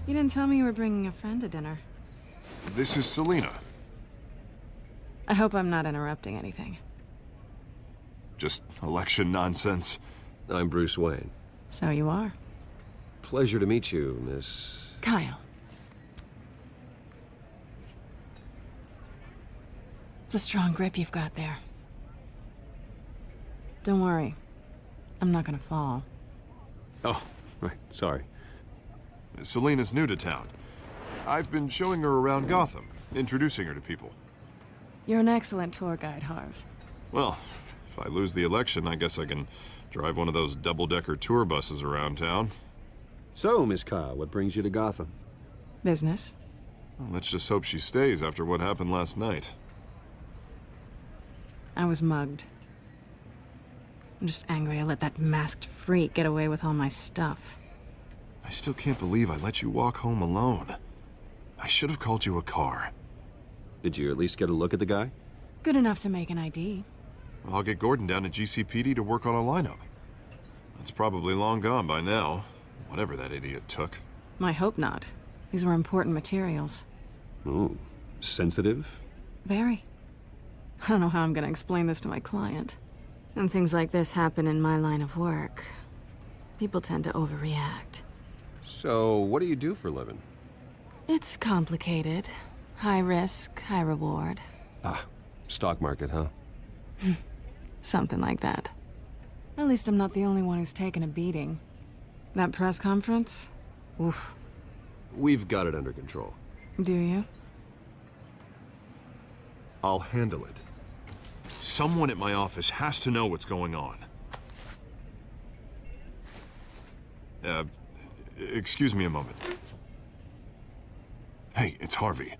You didn't tell me you were bringing a friend to dinner. This is Selina. I hope I'm not interrupting anything. Just election nonsense. I'm Bruce Wayne. So you are. Pleasure to meet you, Miss... Kyle. It's a strong grip you've got there. Don't worry. I'm not gonna fall. Oh, right, sorry. Selina's new to town. I've been showing her around Gotham, introducing her to people. You're an excellent tour guide, Harv. Well, if I lose the election, I guess I can drive one of those double-decker tour buses around town. So, Miss Kyle, what brings you to Gotham? Business. Well, let's just hope she stays after what happened last night. I was mugged. I'm just angry I let that masked freak get away with all my stuff. I still can't believe I let you walk home alone. I should have called you a car. Did you at least get a look at the guy? Good enough to make an ID. I'll get Gordon down to GCPD to work on a lineup. That's probably long gone by now, whatever that idiot took. I hope not. These were important materials. Ooh, sensitive? Very. I don't know how I'm gonna explain this to my client. And things like this happen in my line of work. People tend to overreact. So, what do you do for a living? It's complicated. High risk, high reward. Ah, stock market, huh? Something like that. At least I'm not the only one who's taken a beating. That press conference? Oof. We've got it under control. Do you? I'll handle it. Someone at my office has to know what's going on. Excuse me a moment. Hey, it's Harvey.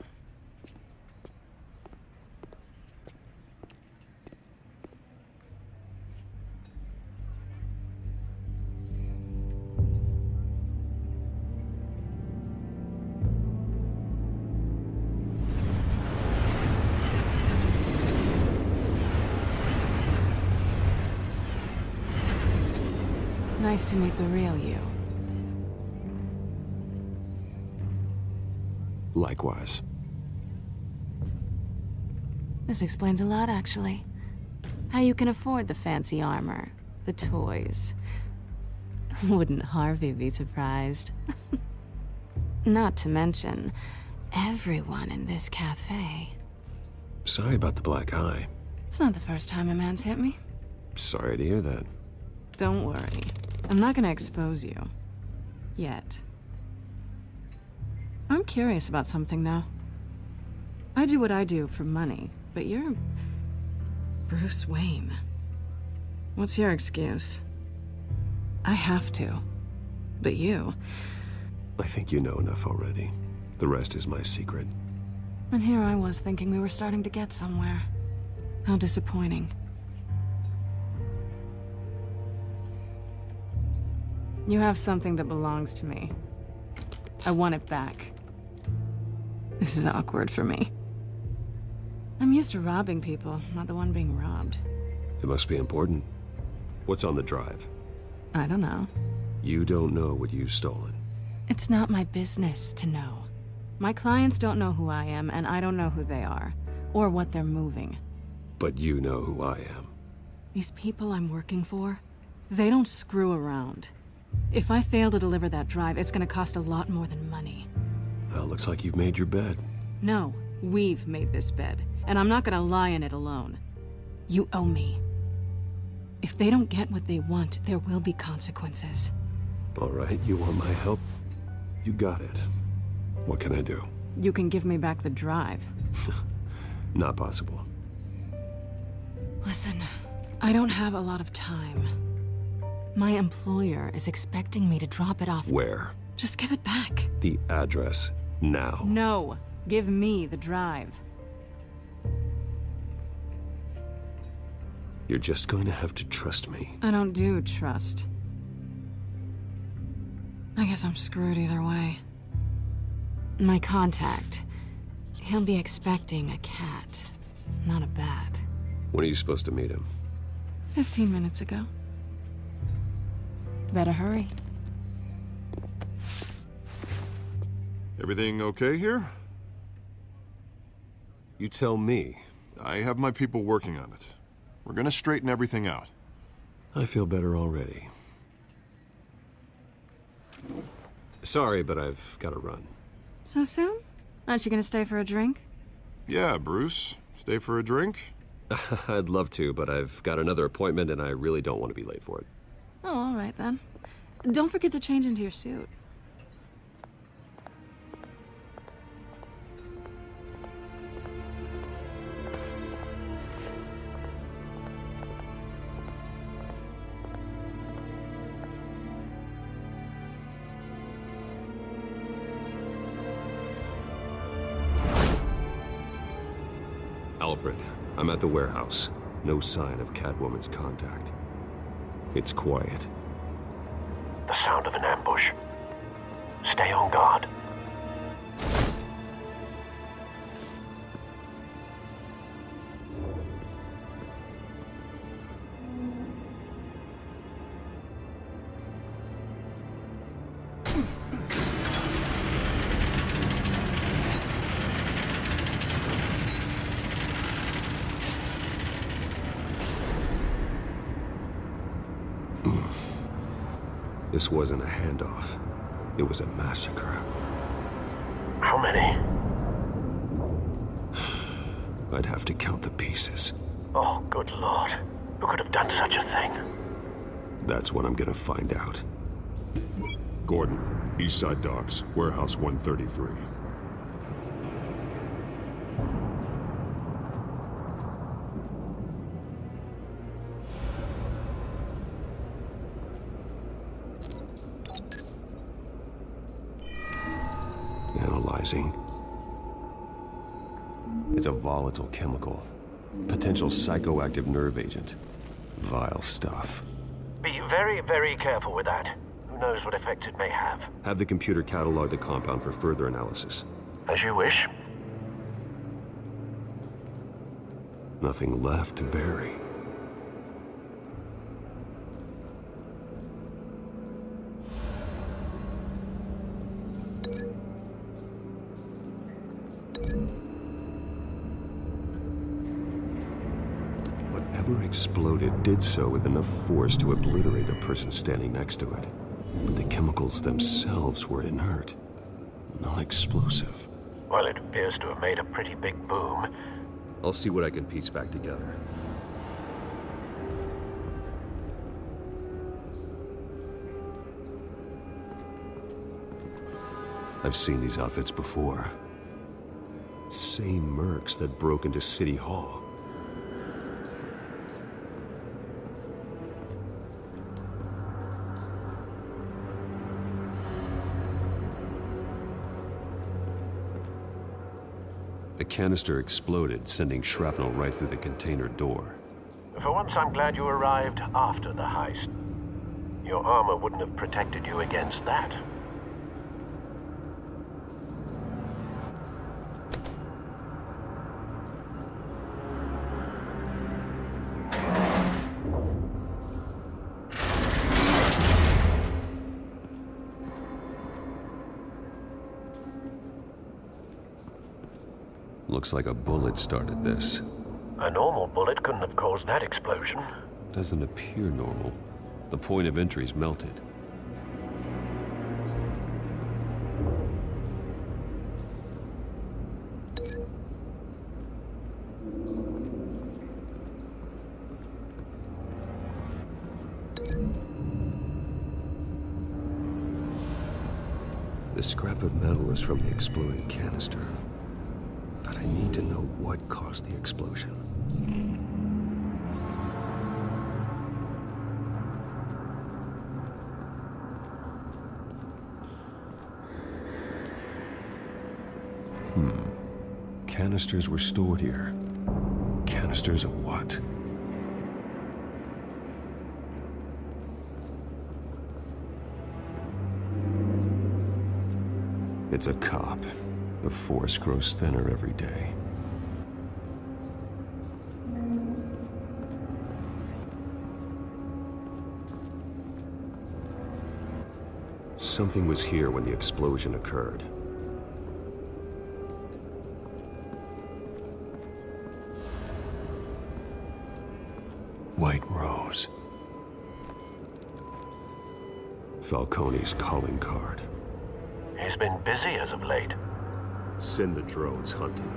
Nice to meet the real you. Likewise. This explains a lot, actually. How you can afford the fancy armor, the toys. Wouldn't Harvey be surprised? Not to mention, everyone in this cafe. Sorry about the black eye. It's not the first time a man's hit me. Sorry to hear that. Don't worry. I'm not gonna expose you. Yet. I'm curious about something, though. I do what I do for money, but you're... Bruce Wayne. What's your excuse? I have to. But you... I think you know enough already. The rest is my secret. And here I was thinking we were starting to get somewhere. How disappointing. You have something that belongs to me. I want it back. This is awkward for me. I'm used to robbing people, not the one being robbed. It must be important. What's on the drive? I don't know. You don't know what you've stolen. It's not my business to know. My clients don't know who I am, and I don't know who they are, or what they're moving. But you know who I am. These people I'm working for, they don't screw around. If I fail to deliver that drive, it's gonna cost a lot more than money. Well, looks like you've made your bed. No, we've made this bed, and I'm not gonna lie in it alone. You owe me. If they don't get what they want, there will be consequences. All right, you want my help? You got it. What can I do? You can give me back the drive. Not possible. Listen, I don't have a lot of time. My employer is expecting me to drop it off. Where? Just give it back. The address, now. No, give me the drive. You're just going to have to trust me. I don't do trust. I guess I'm screwed either way. My contact, he'll be expecting a cat, not a bat. When are you supposed to meet him? 15 minutes ago. Better hurry. Everything okay here? You tell me. I have my people working on it. We're gonna straighten everything out. I feel better already. Sorry, but I've got to run. So soon? Aren't you gonna stay for a drink? Yeah, Bruce. Stay for a drink? I'd love to, but I've got another appointment and I really don't want to be late for it. Oh, all right then. Don't forget to change into your suit. Alfred, I'm at the warehouse. No sign of Catwoman's contact. It's quiet. The sound of an ambush. Stay on guard. This wasn't a handoff. It was a massacre. How many? I'd have to count the pieces. Oh, good Lord. Who could have done such a thing? That's what I'm gonna find out. Gordon, Eastside Docks, Warehouse 133. Analyzing. It's a volatile chemical. Potential psychoactive nerve agent. Vile stuff. Be very, very careful with that. Who knows what effects it may have. Have the computer catalog the compound for further analysis. As you wish. Nothing left to bury. Whatever exploded did so with enough force to obliterate the person standing next to it. But the chemicals themselves were inert, non-explosive. Well, it appears to have made a pretty big boom. I'll see what I can piece back together. I've seen these outfits before. Same mercs that broke into City Hall. The canister exploded, sending shrapnel right through the container door. For once, I'm glad you arrived after the heist. Your armor wouldn't have protected you against that. Looks like a bullet started this. A normal bullet couldn't have caused that explosion. Doesn't appear normal. The point of entry's melted. The scrap of metal is from the exploded canister. But I need to know what caused the explosion. Canisters were stored here. Canisters of what? It's a cop. The force grows thinner every day. Something was here when the explosion occurred. White Rose. Falcone's calling card. He's been busy as of late. Send the drones hunting.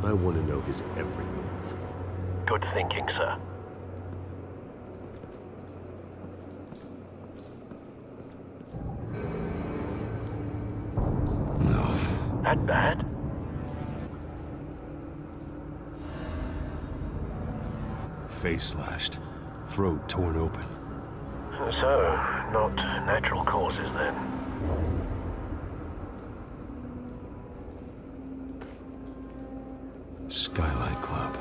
I want to know his every move. Good thinking, sir. No. That bad? Face slashed. Throat torn open. So, not natural causes then. Skylight Club.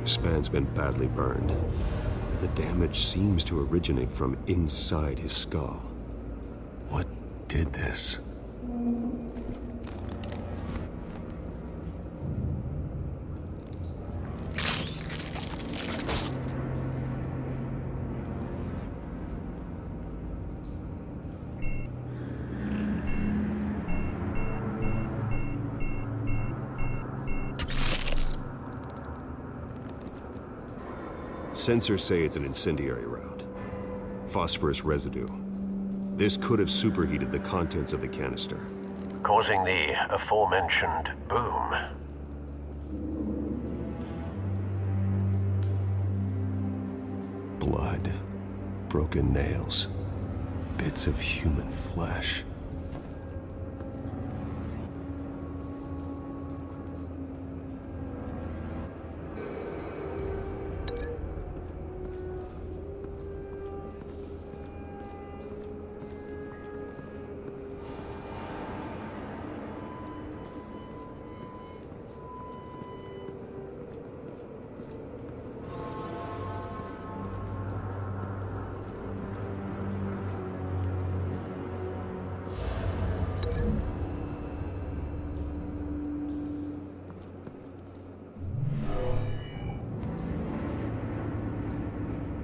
Span's been badly burned. The damage seems to originate from inside his skull. What did this? Sensors say it's an incendiary round. Phosphorus residue. This could have superheated the contents of the canister. Causing the aforementioned boom. Blood. Broken nails. Bits of human flesh.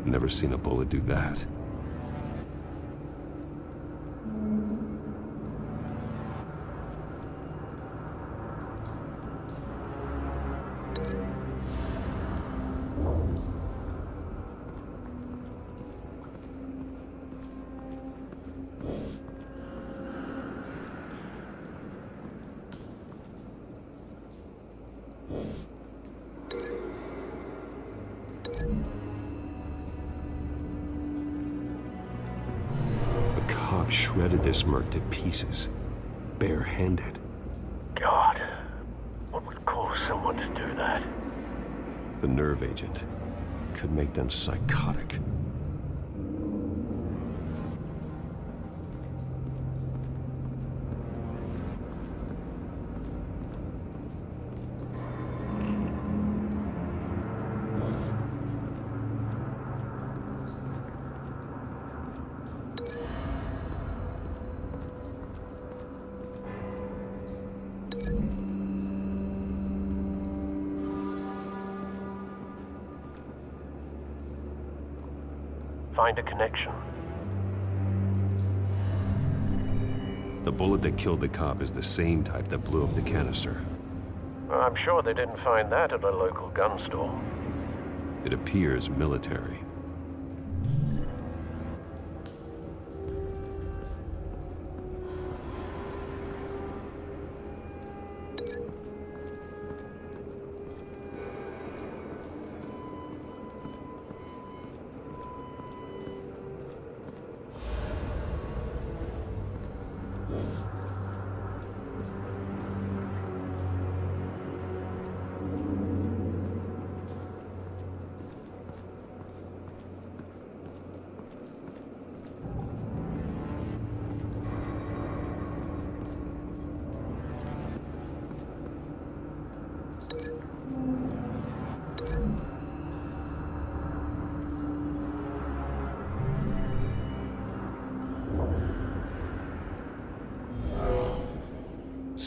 Never seen a bullet do that. Shredded this merc to pieces, barehanded. God, what would cause someone to do that? The nerve agent could make them psychotic. Find a connection. The bullet that killed the cop is the same type that blew up the canister. Well, I'm sure they didn't find that at a local gun store. It appears military.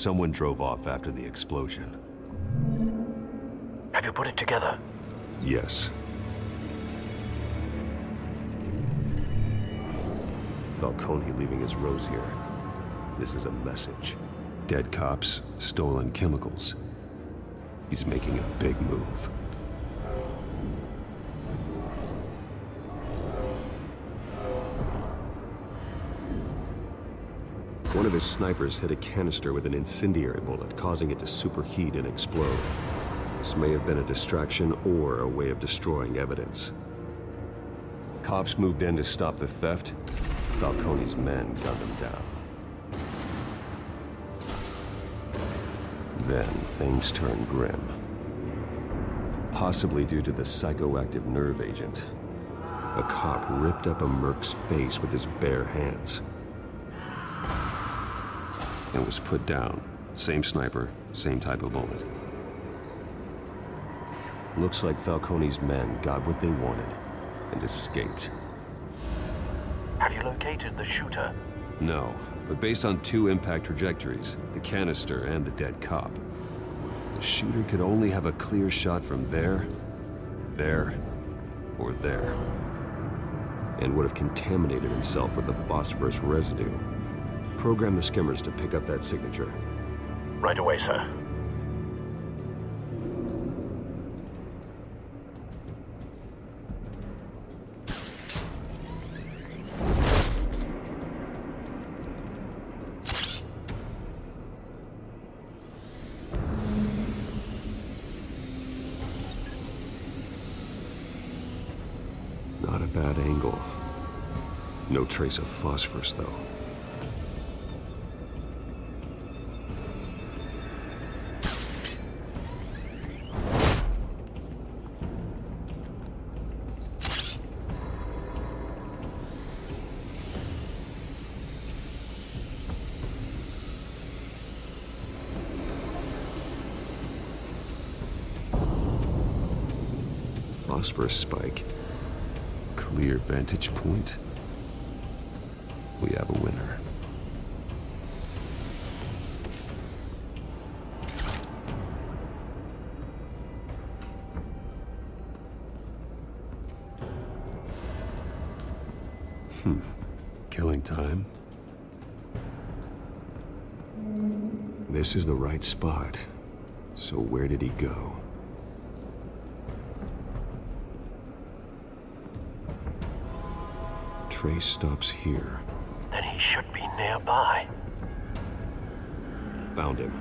someone drove off after the explosion. Have you put it together? Yes. Falcone leaving his rose here. This is a message. Dead cops, stolen chemicals. He's making a big move. One of his snipers hit a canister with an incendiary bullet, causing it to superheat and explode. This may have been a distraction or a way of destroying evidence. Cops moved in to stop the theft. Falcone's men gunned them down. Then things turned grim. Possibly due to the psychoactive nerve agent. A cop ripped up a merc's face with his bare hands. And was put down. Same sniper, same type of bullet. Looks like Falcone's men got what they wanted and escaped. Have you located the shooter? No, but based on 2 impact trajectories, the canister and the dead cop, the shooter could only have a clear shot from there, or there, and would have contaminated himself with the phosphorus residue. Program the skimmers to pick up that signature. Right away, sir. Not a bad angle. No trace of phosphorus, though. Phosphorus spike. Clear vantage point. We have a winner. Killing time. This is the right spot. So where did he go? Trace stops here. Then he should be nearby. Found him.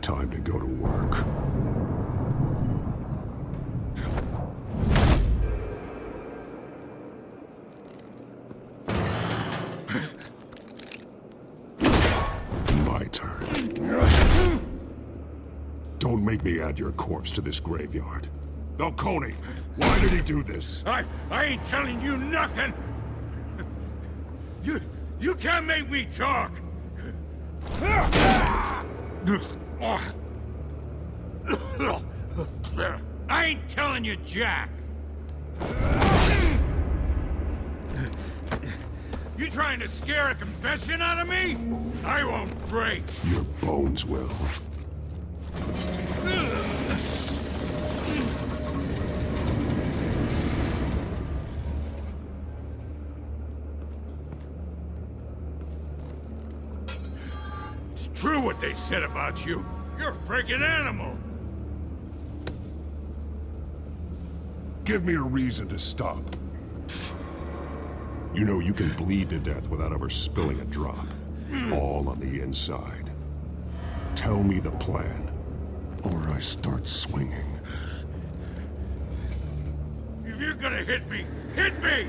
Time to go to work. My turn. Don't make me add your corpse to this graveyard. Falcone, why did he do this? I ain't telling you nothing! You can't make me talk! I ain't telling you jack! You trying to scare a confession out of me? I won't break! Your bones will. True what they said about you. You're a freaking animal. Give me a reason to stop. You know you can bleed to death without ever spilling a drop. All on the inside. Tell me the plan, or I start swinging. If you're gonna hit me, hit me!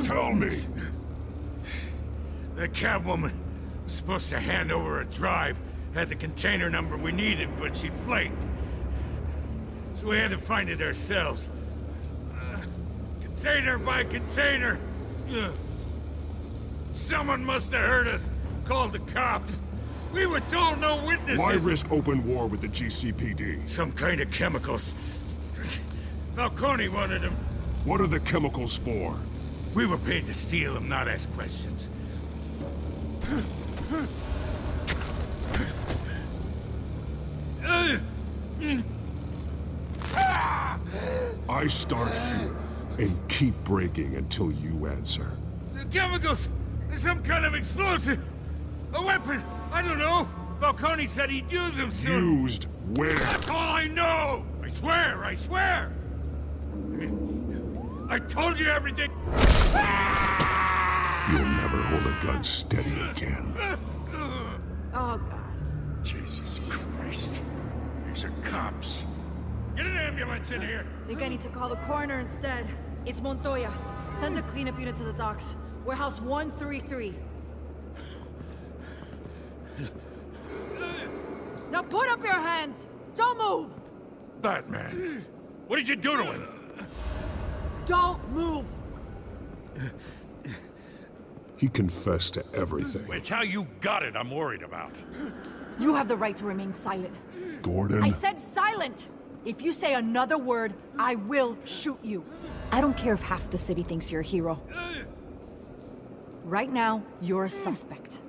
Tell me! The Catwoman was supposed to hand over a drive, had the container number we needed, but she flaked. So we had to find it ourselves. Container by container. Someone must have heard us, called the cops. We were told no witnesses. Why risk open war with the GCPD? Some kind of chemicals. Falcone wanted them. What are the chemicals for? We were paid to steal them, not ask questions. I start here and keep breaking until you answer. The chemicals! There's some kind of explosive! A weapon! I don't know! Falcone said he'd use them soon! Used where? That's all I know! I swear! I swear! I told you everything! You'll never hold a gun steady again. Oh, God. Jesus Christ. These are cops. Get an ambulance in here! Think I need to call the coroner instead. It's Montoya. Send the cleanup unit to the docks. Warehouse 133. Now put up your hands! Don't move! Batman, what did you do to him? Don't move! He confessed to everything. It's how you got it I'm worried about. You have the right to remain silent. Gordon? I said silent! If you say another word, I will shoot you. I don't care if half the city thinks you're a hero. Right now, you're a suspect.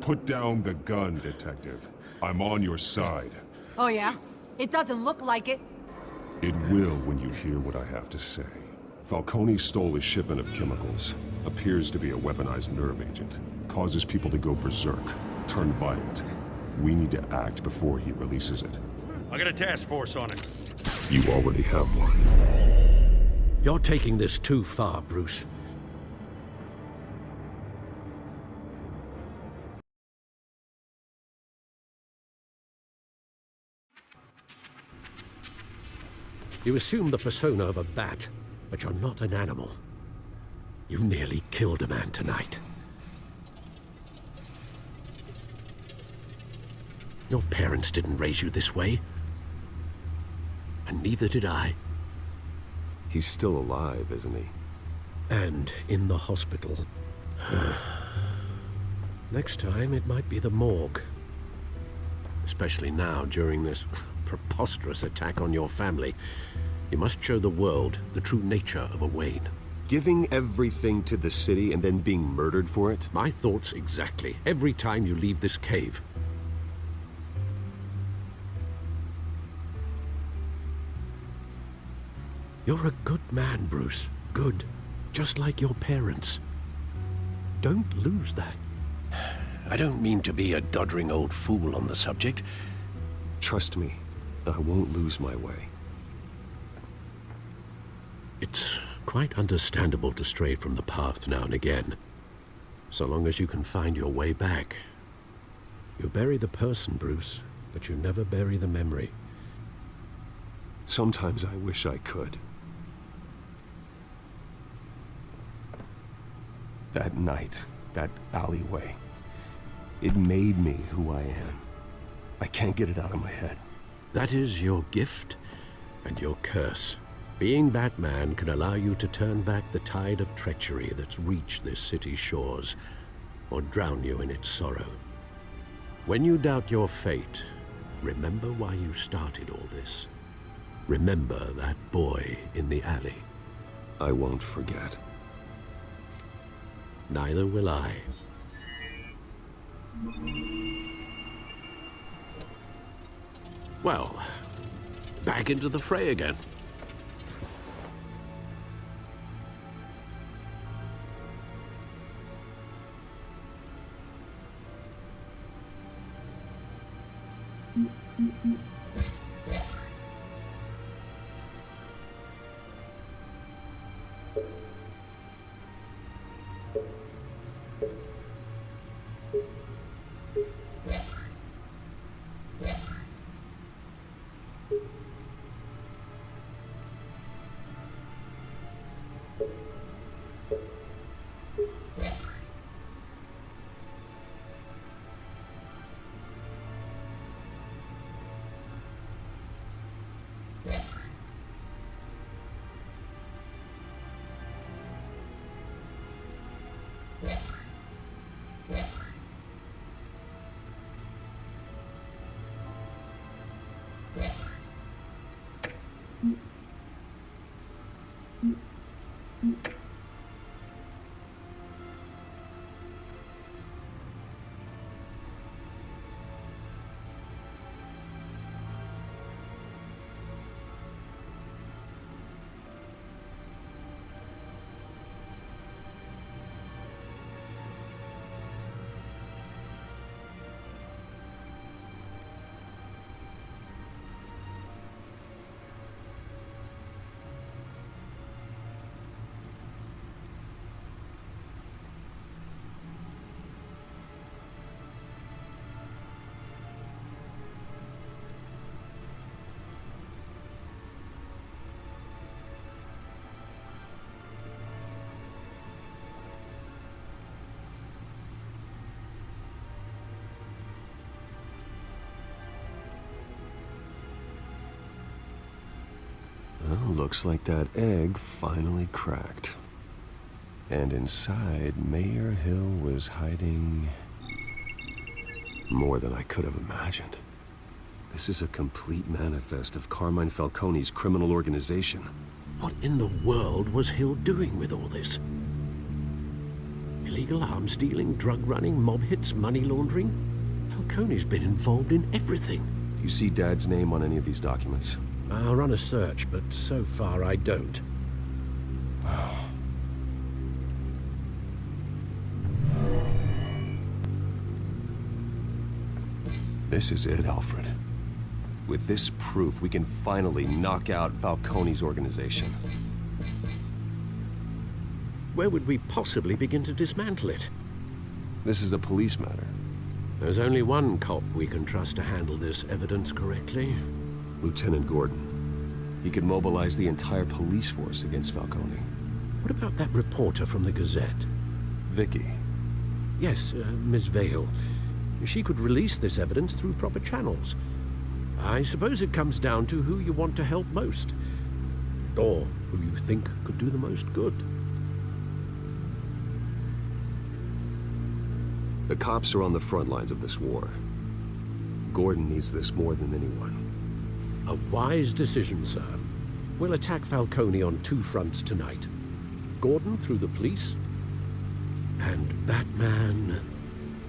Put down the gun, Detective. I'm on your side. Oh yeah? It doesn't look like it. It will when you hear what I have to say. Falcone stole a shipment of chemicals. Appears to be a weaponized nerve agent. Causes people to go berserk, turn violent. We need to act before he releases it. I got a task force on it. You already have one. You're taking this too far, Bruce. You assume the persona of a bat, but you're not an animal. You nearly killed a man tonight. Your parents didn't raise you this way. And neither did I. He's still alive, isn't he? And in the hospital. Next time, it might be the morgue. Especially now, during this preposterous attack on your family. You must show the world the true nature of a Wayne. Giving everything to the city and then being murdered for it? My thoughts exactly. Every time you leave this cave. You're a good man, Bruce. Good. Just like your parents. Don't lose that. I don't mean to be a doddering old fool on the subject. Trust me, I won't lose my way. It's quite understandable to stray from the path now and again. So long as you can find your way back. You bury the person, Bruce, but you never bury the memory. Sometimes I wish I could. That night, that alleyway, it made me who I am. I can't get it out of my head. That is your gift and your curse. Being Batman can allow you to turn back the tide of treachery that's reached this city's shores, or drown you in its sorrow. When you doubt your fate, remember why you started all this. Remember that boy in the alley. I won't forget. Neither will I. Well, back into the fray again. Well, looks like that egg finally cracked. And inside, Mayor Hill was hiding more than I could have imagined. This is a complete manifest of Carmine Falcone's criminal organization. What in the world was Hill doing with all this? Illegal arms dealing, drug running, mob hits, money laundering? Falcone's been involved in everything. Do you see Dad's name on any of these documents? I'll run a search, but so far I don't. This is it, Alfred. With this proof, we can finally knock out Falcone's organization. Where would we possibly begin to dismantle it? This is a police matter. There's only one cop we can trust to handle this evidence correctly. Lieutenant Gordon. He could mobilize the entire police force against Falcone. What about that reporter from the Gazette? Vicky. Yes, Miss Vale. She could release this evidence through proper channels. I suppose it comes down to who you want to help most. Or who you think could do the most good. The cops are on the front lines of this war. Gordon needs this more than anyone. A wise decision, sir. We'll attack Falcone on two fronts tonight. Gordon through the police, and Batman...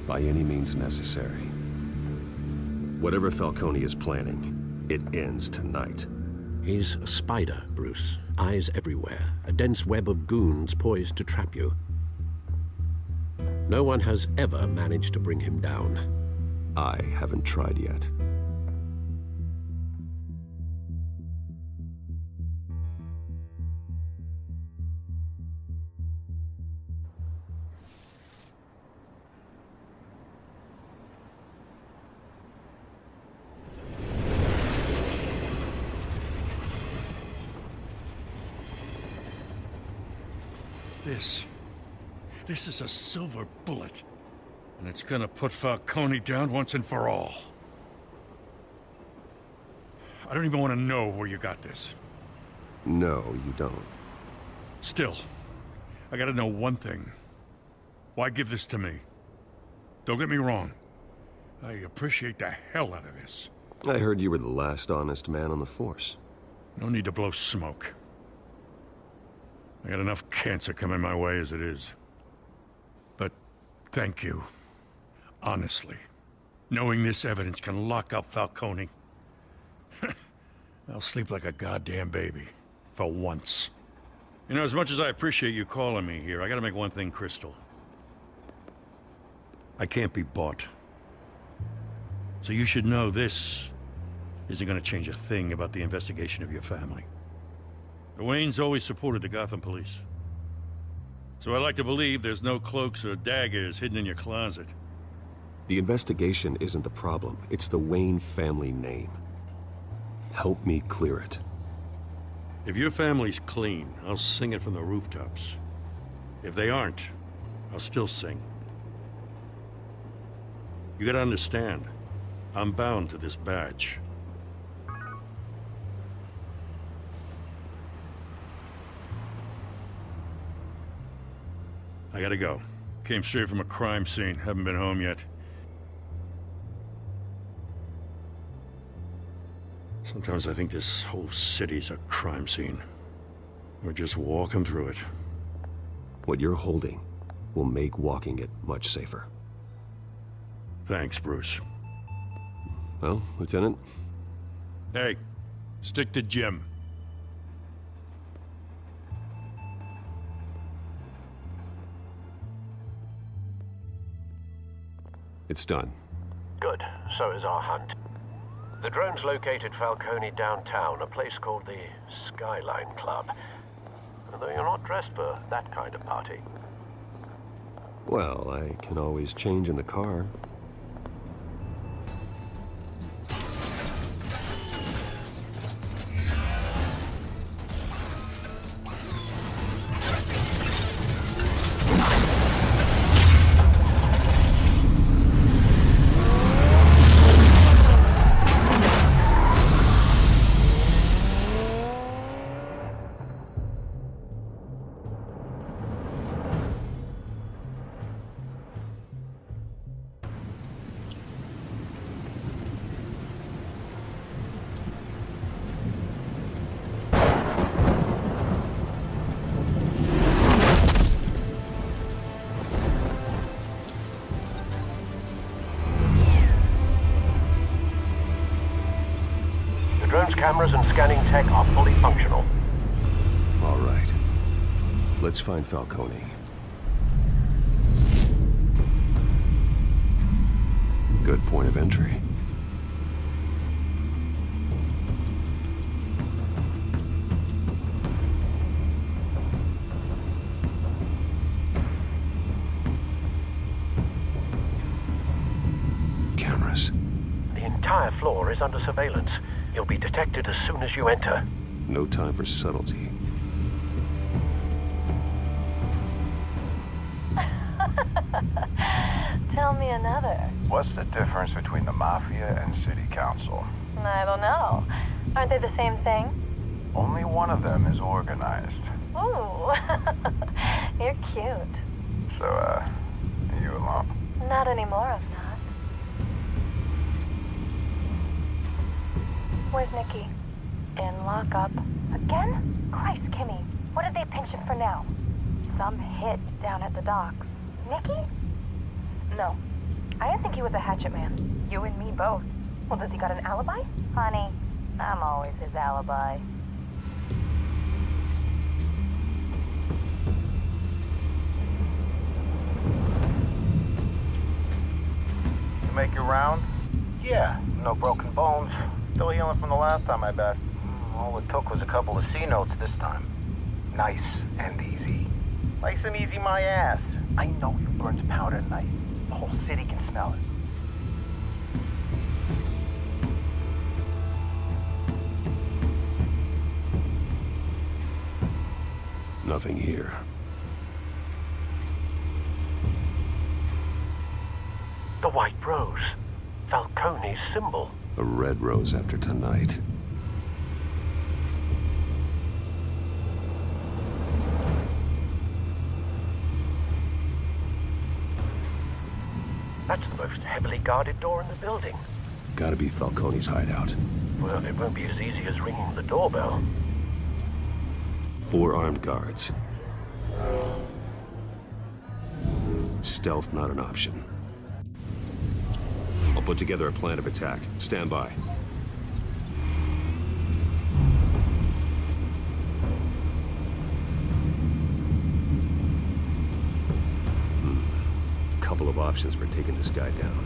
by any means necessary. Whatever Falcone is planning, it ends tonight. He's a spider, Bruce. Eyes everywhere. A dense web of goons poised to trap you. No one has ever managed to bring him down. I haven't tried yet. This is a silver bullet. And it's gonna put Falcone down once and for all. I don't even want to know where you got this. No, you don't. Still, I gotta know one thing. Why give this to me? Don't get me wrong. I appreciate the hell out of this. I heard you were the last honest man on the force. No need to blow smoke. I got enough cancer coming my way as it is. But thank you. Honestly. Knowing this evidence can lock up Falcone. I'll sleep like a goddamn baby. For once. You know, as much as I appreciate you calling me here, I gotta make one thing crystal. I can't be bought. So you should know this isn't gonna change a thing about the investigation of your family. The Waynes always supported the Gotham police. So I like to believe there's no cloaks or daggers hidden in your closet. The investigation isn't the problem. It's the Wayne family name. Help me clear it. If your family's clean, I'll sing it from the rooftops. If they aren't, I'll still sing. You gotta understand, I'm bound to this badge. I gotta go. Came straight from a crime scene. Haven't been home yet. Sometimes I think this whole city's a crime scene. or just walk him through it. What you're holding will make walking it much safer. Thanks, Bruce. Well, Lieutenant? Hey, stick to Jim. It's done. Good. So is our hunt. The drones located Falcone downtown, a place called the Skyline Club. Although you're not dressed for that kind of party. Well, I can always change in the car. Drone's cameras and scanning tech are fully functional. All right. Let's find Falcone. Good point of entry. Cameras. The entire floor is under surveillance. You'll be detected as soon as you enter. No time for subtlety. Tell me another. What's the difference between the Mafia and City Council? I don't know. Aren't they the same thing? Only one of them is organized. Ooh, you're cute. So, are you alone? Not anymore, I'm not. Where's Nikki? In lockup. Again? Christ, Kimmy. What did they pinch him for now? Some hit down at the docks. Nikki? No. I didn't think he was a hatchet man. You and me both. Well, does he got an alibi? Honey, I'm always his alibi. You make your round? Yeah, no broken bones. Still healing from the last time, I bet. All it took was a couple of C notes this time. Nice and easy. Nice and easy, my ass. I know you burned powder tonight. The whole city can smell it. Nothing here. The white rose. Falcone's symbol. A red rose after tonight. That's the most heavily guarded door in the building. Gotta be Falcone's hideout. Well, it won't be as easy as ringing the doorbell. 4 armed guards. Stealth not an option. I'll put together a plan of attack. Stand by. Couple of options for taking this guy down.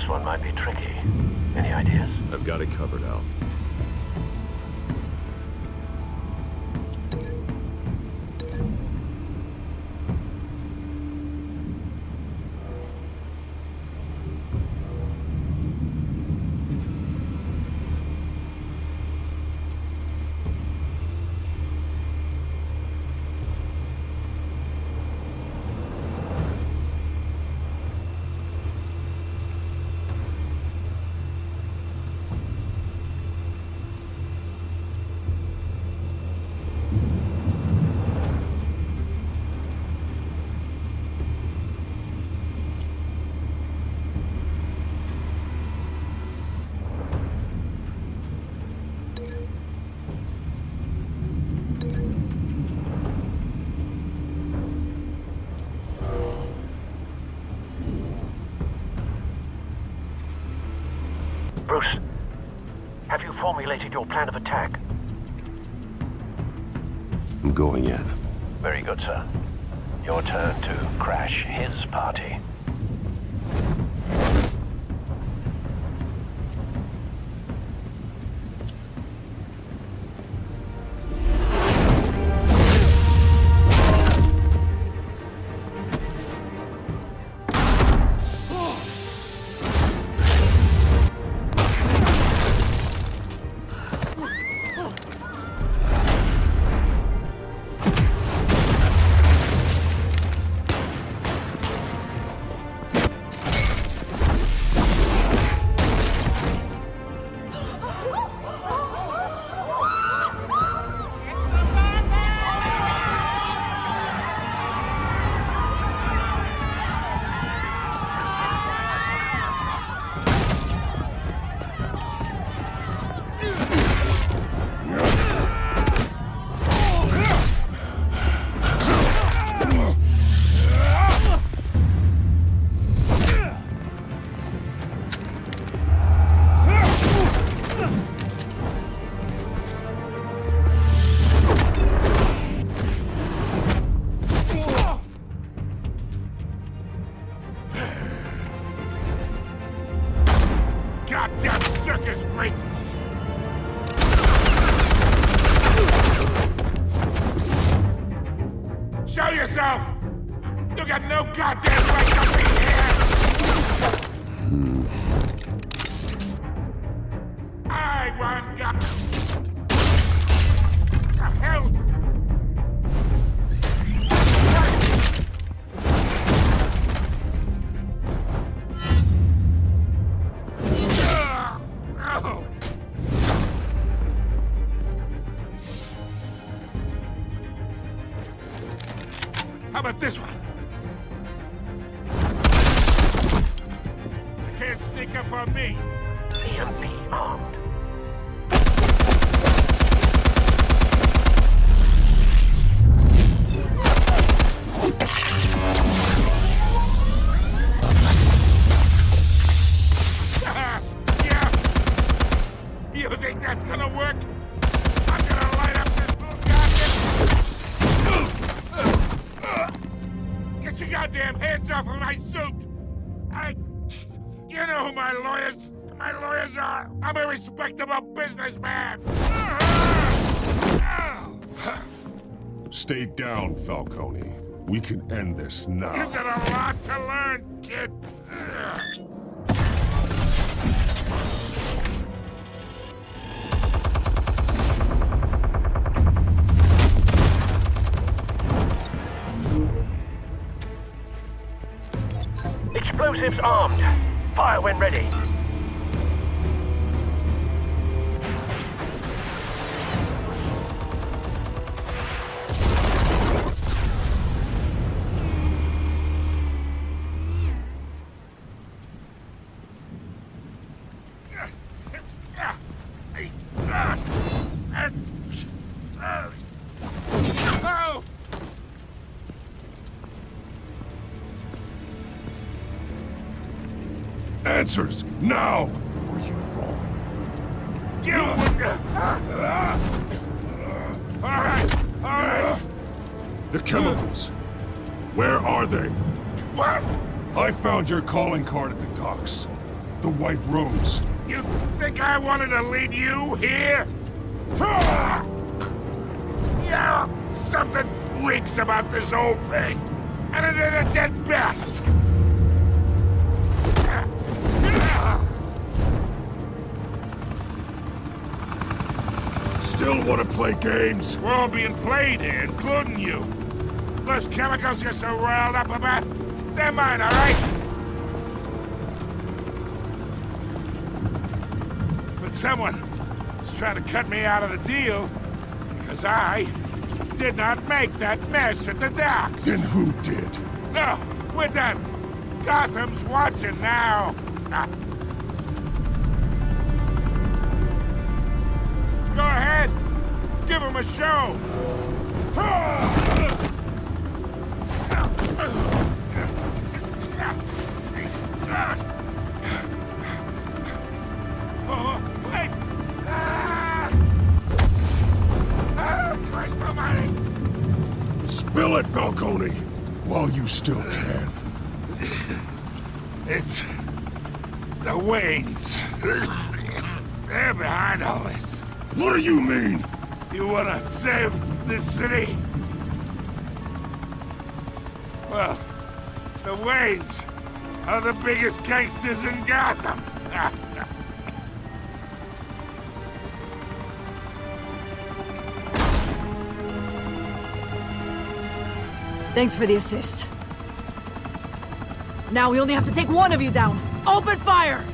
This one might be tricky. Any ideas? I've got it covered, Al. Bruce, have you formulated your plan of attack? I'm going in. Very good, sir. Your turn to crash his party. Goddamn circus freak! Show yourself! You got no goddamn right to be here! I want Gotham! The hell? How about this one? You can't sneak up on me. EMP armed. Yeah. You think that's gonna work? I'm gonna light up this little goddamn... Get your goddamn hands off of my suit! You know who my lawyers are! I'm a respectable businessman! Stay down, Falcone. We can end this now. You got a lot to learn, kid! Explosives armed. Fire when ready. Answers, now! Or you fall. All right. The chemicals. Where are they? What? I found your calling card at the docks. The White Rose. You think I wanted to lead you here? Yeah, something reeks about this whole thing. And it ain't a dead bat. Still want to play games? We're all being played here, including you. Those chemicals you're so riled up about, they're mine, all right? But someone is trying to cut me out of the deal because I did not make that mess at the docks. Then who did? No, we're done. Gotham's watching now. Go ahead. Give him a show. Oh, wait. Christ almighty. Spill it, Falcone, while you still can. It's the Waynes. They're behind all this. What do you mean? You wanna save this city? Well, the Waynes are the biggest gangsters in Gotham. Thanks for the assist. Now we only have to take one of you down. Open fire!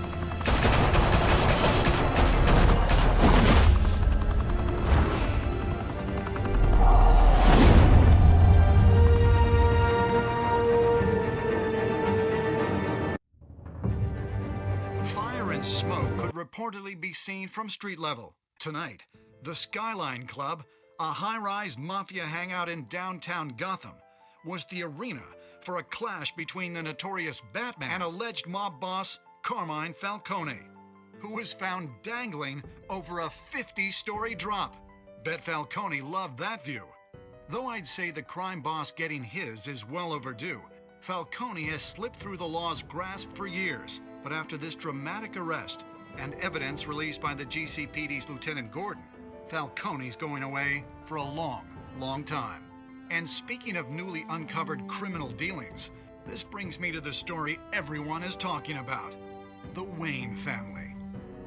Fire and smoke could reportedly be seen from street level. Tonight, the Skyline Club, a high-rise mafia hangout in downtown Gotham, was the arena for a clash between the notorious Batman and alleged mob boss Carmine Falcone, who was found dangling over a 50-story drop. Bet Falcone loved that view. Though I'd say the crime boss getting his is well overdue, Falcone has slipped through the law's grasp for years. But after this dramatic arrest and evidence released by the GCPD's Lieutenant Gordon, Falcone's going away for a long, long time. And speaking of newly uncovered criminal dealings, this brings me to the story everyone is talking about: the Wayne family.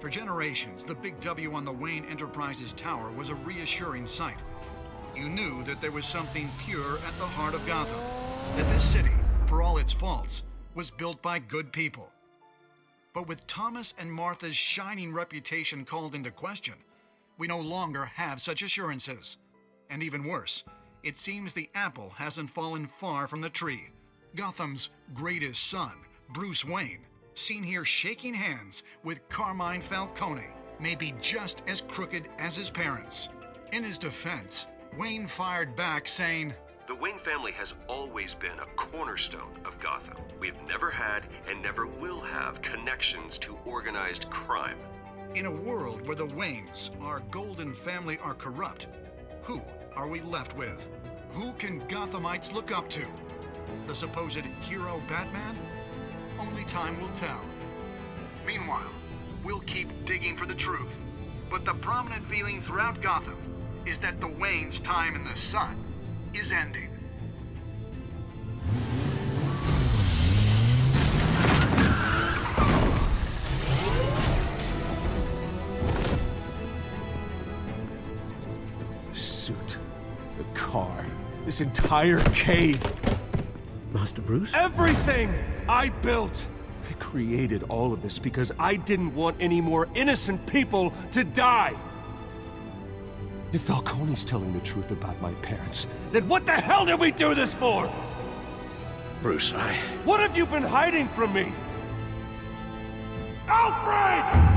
For generations, the big W on the Wayne Enterprises Tower was a reassuring sight. You knew that there was something pure at the heart of Gotham, that this city, for all its faults, was built by good people. But with Thomas and Martha's shining reputation called into question, we no longer have such assurances. And even worse, it seems the apple hasn't fallen far from the tree. Gotham's greatest son, Bruce Wayne, seen here shaking hands with Carmine Falcone, may be just as crooked as his parents. In his defense, Wayne fired back saying, "The Wayne family has always been a cornerstone of Gotham. We've never had and never will have connections to organized crime." In a world where the Waynes, our golden family, are corrupt, who are we left with? Who can Gothamites look up to? The supposed hero Batman? Only time will tell. Meanwhile, we'll keep digging for the truth. But the prominent feeling throughout Gotham is that the Waynes' time in the sun is ending. The suit, the car, this entire cave. Master Bruce? Everything I built! I created all of this because I didn't want any more innocent people to die! If Falcone's telling the truth about my parents, then what the hell did we do this for? Bruce, What have you been hiding from me? Alfred!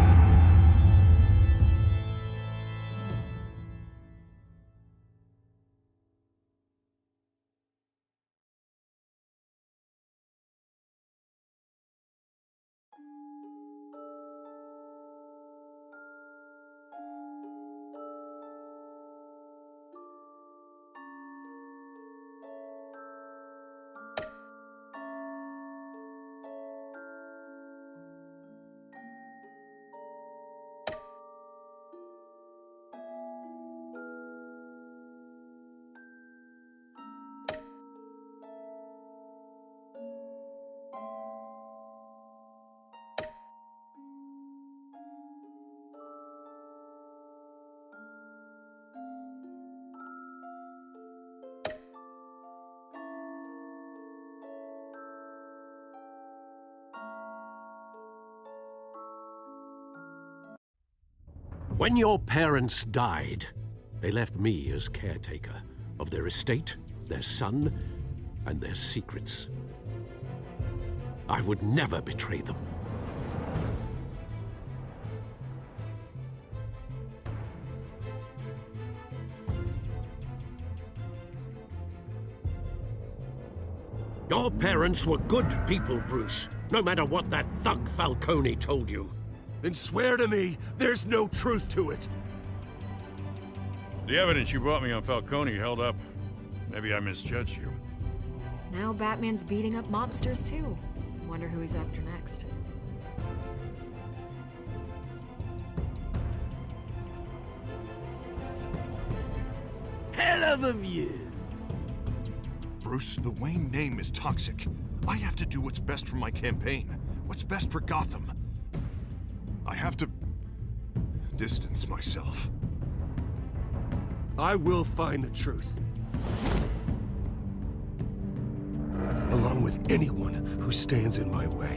When your parents died, they left me as caretaker of their estate, their son, and their secrets. I would never betray them. Your parents were good people, Bruce, no matter what that thug Falcone told you. Then swear to me there's no truth to it. The evidence you brought me on Falcone held up. Maybe I misjudged you. Now Batman's beating up mobsters, too. Wonder who he's after next. Hell of a view. Bruce, the Wayne name is toxic. I have to do what's best for my campaign. What's best for Gotham. I have to distance myself. I will find the truth. Along with anyone who stands in my way.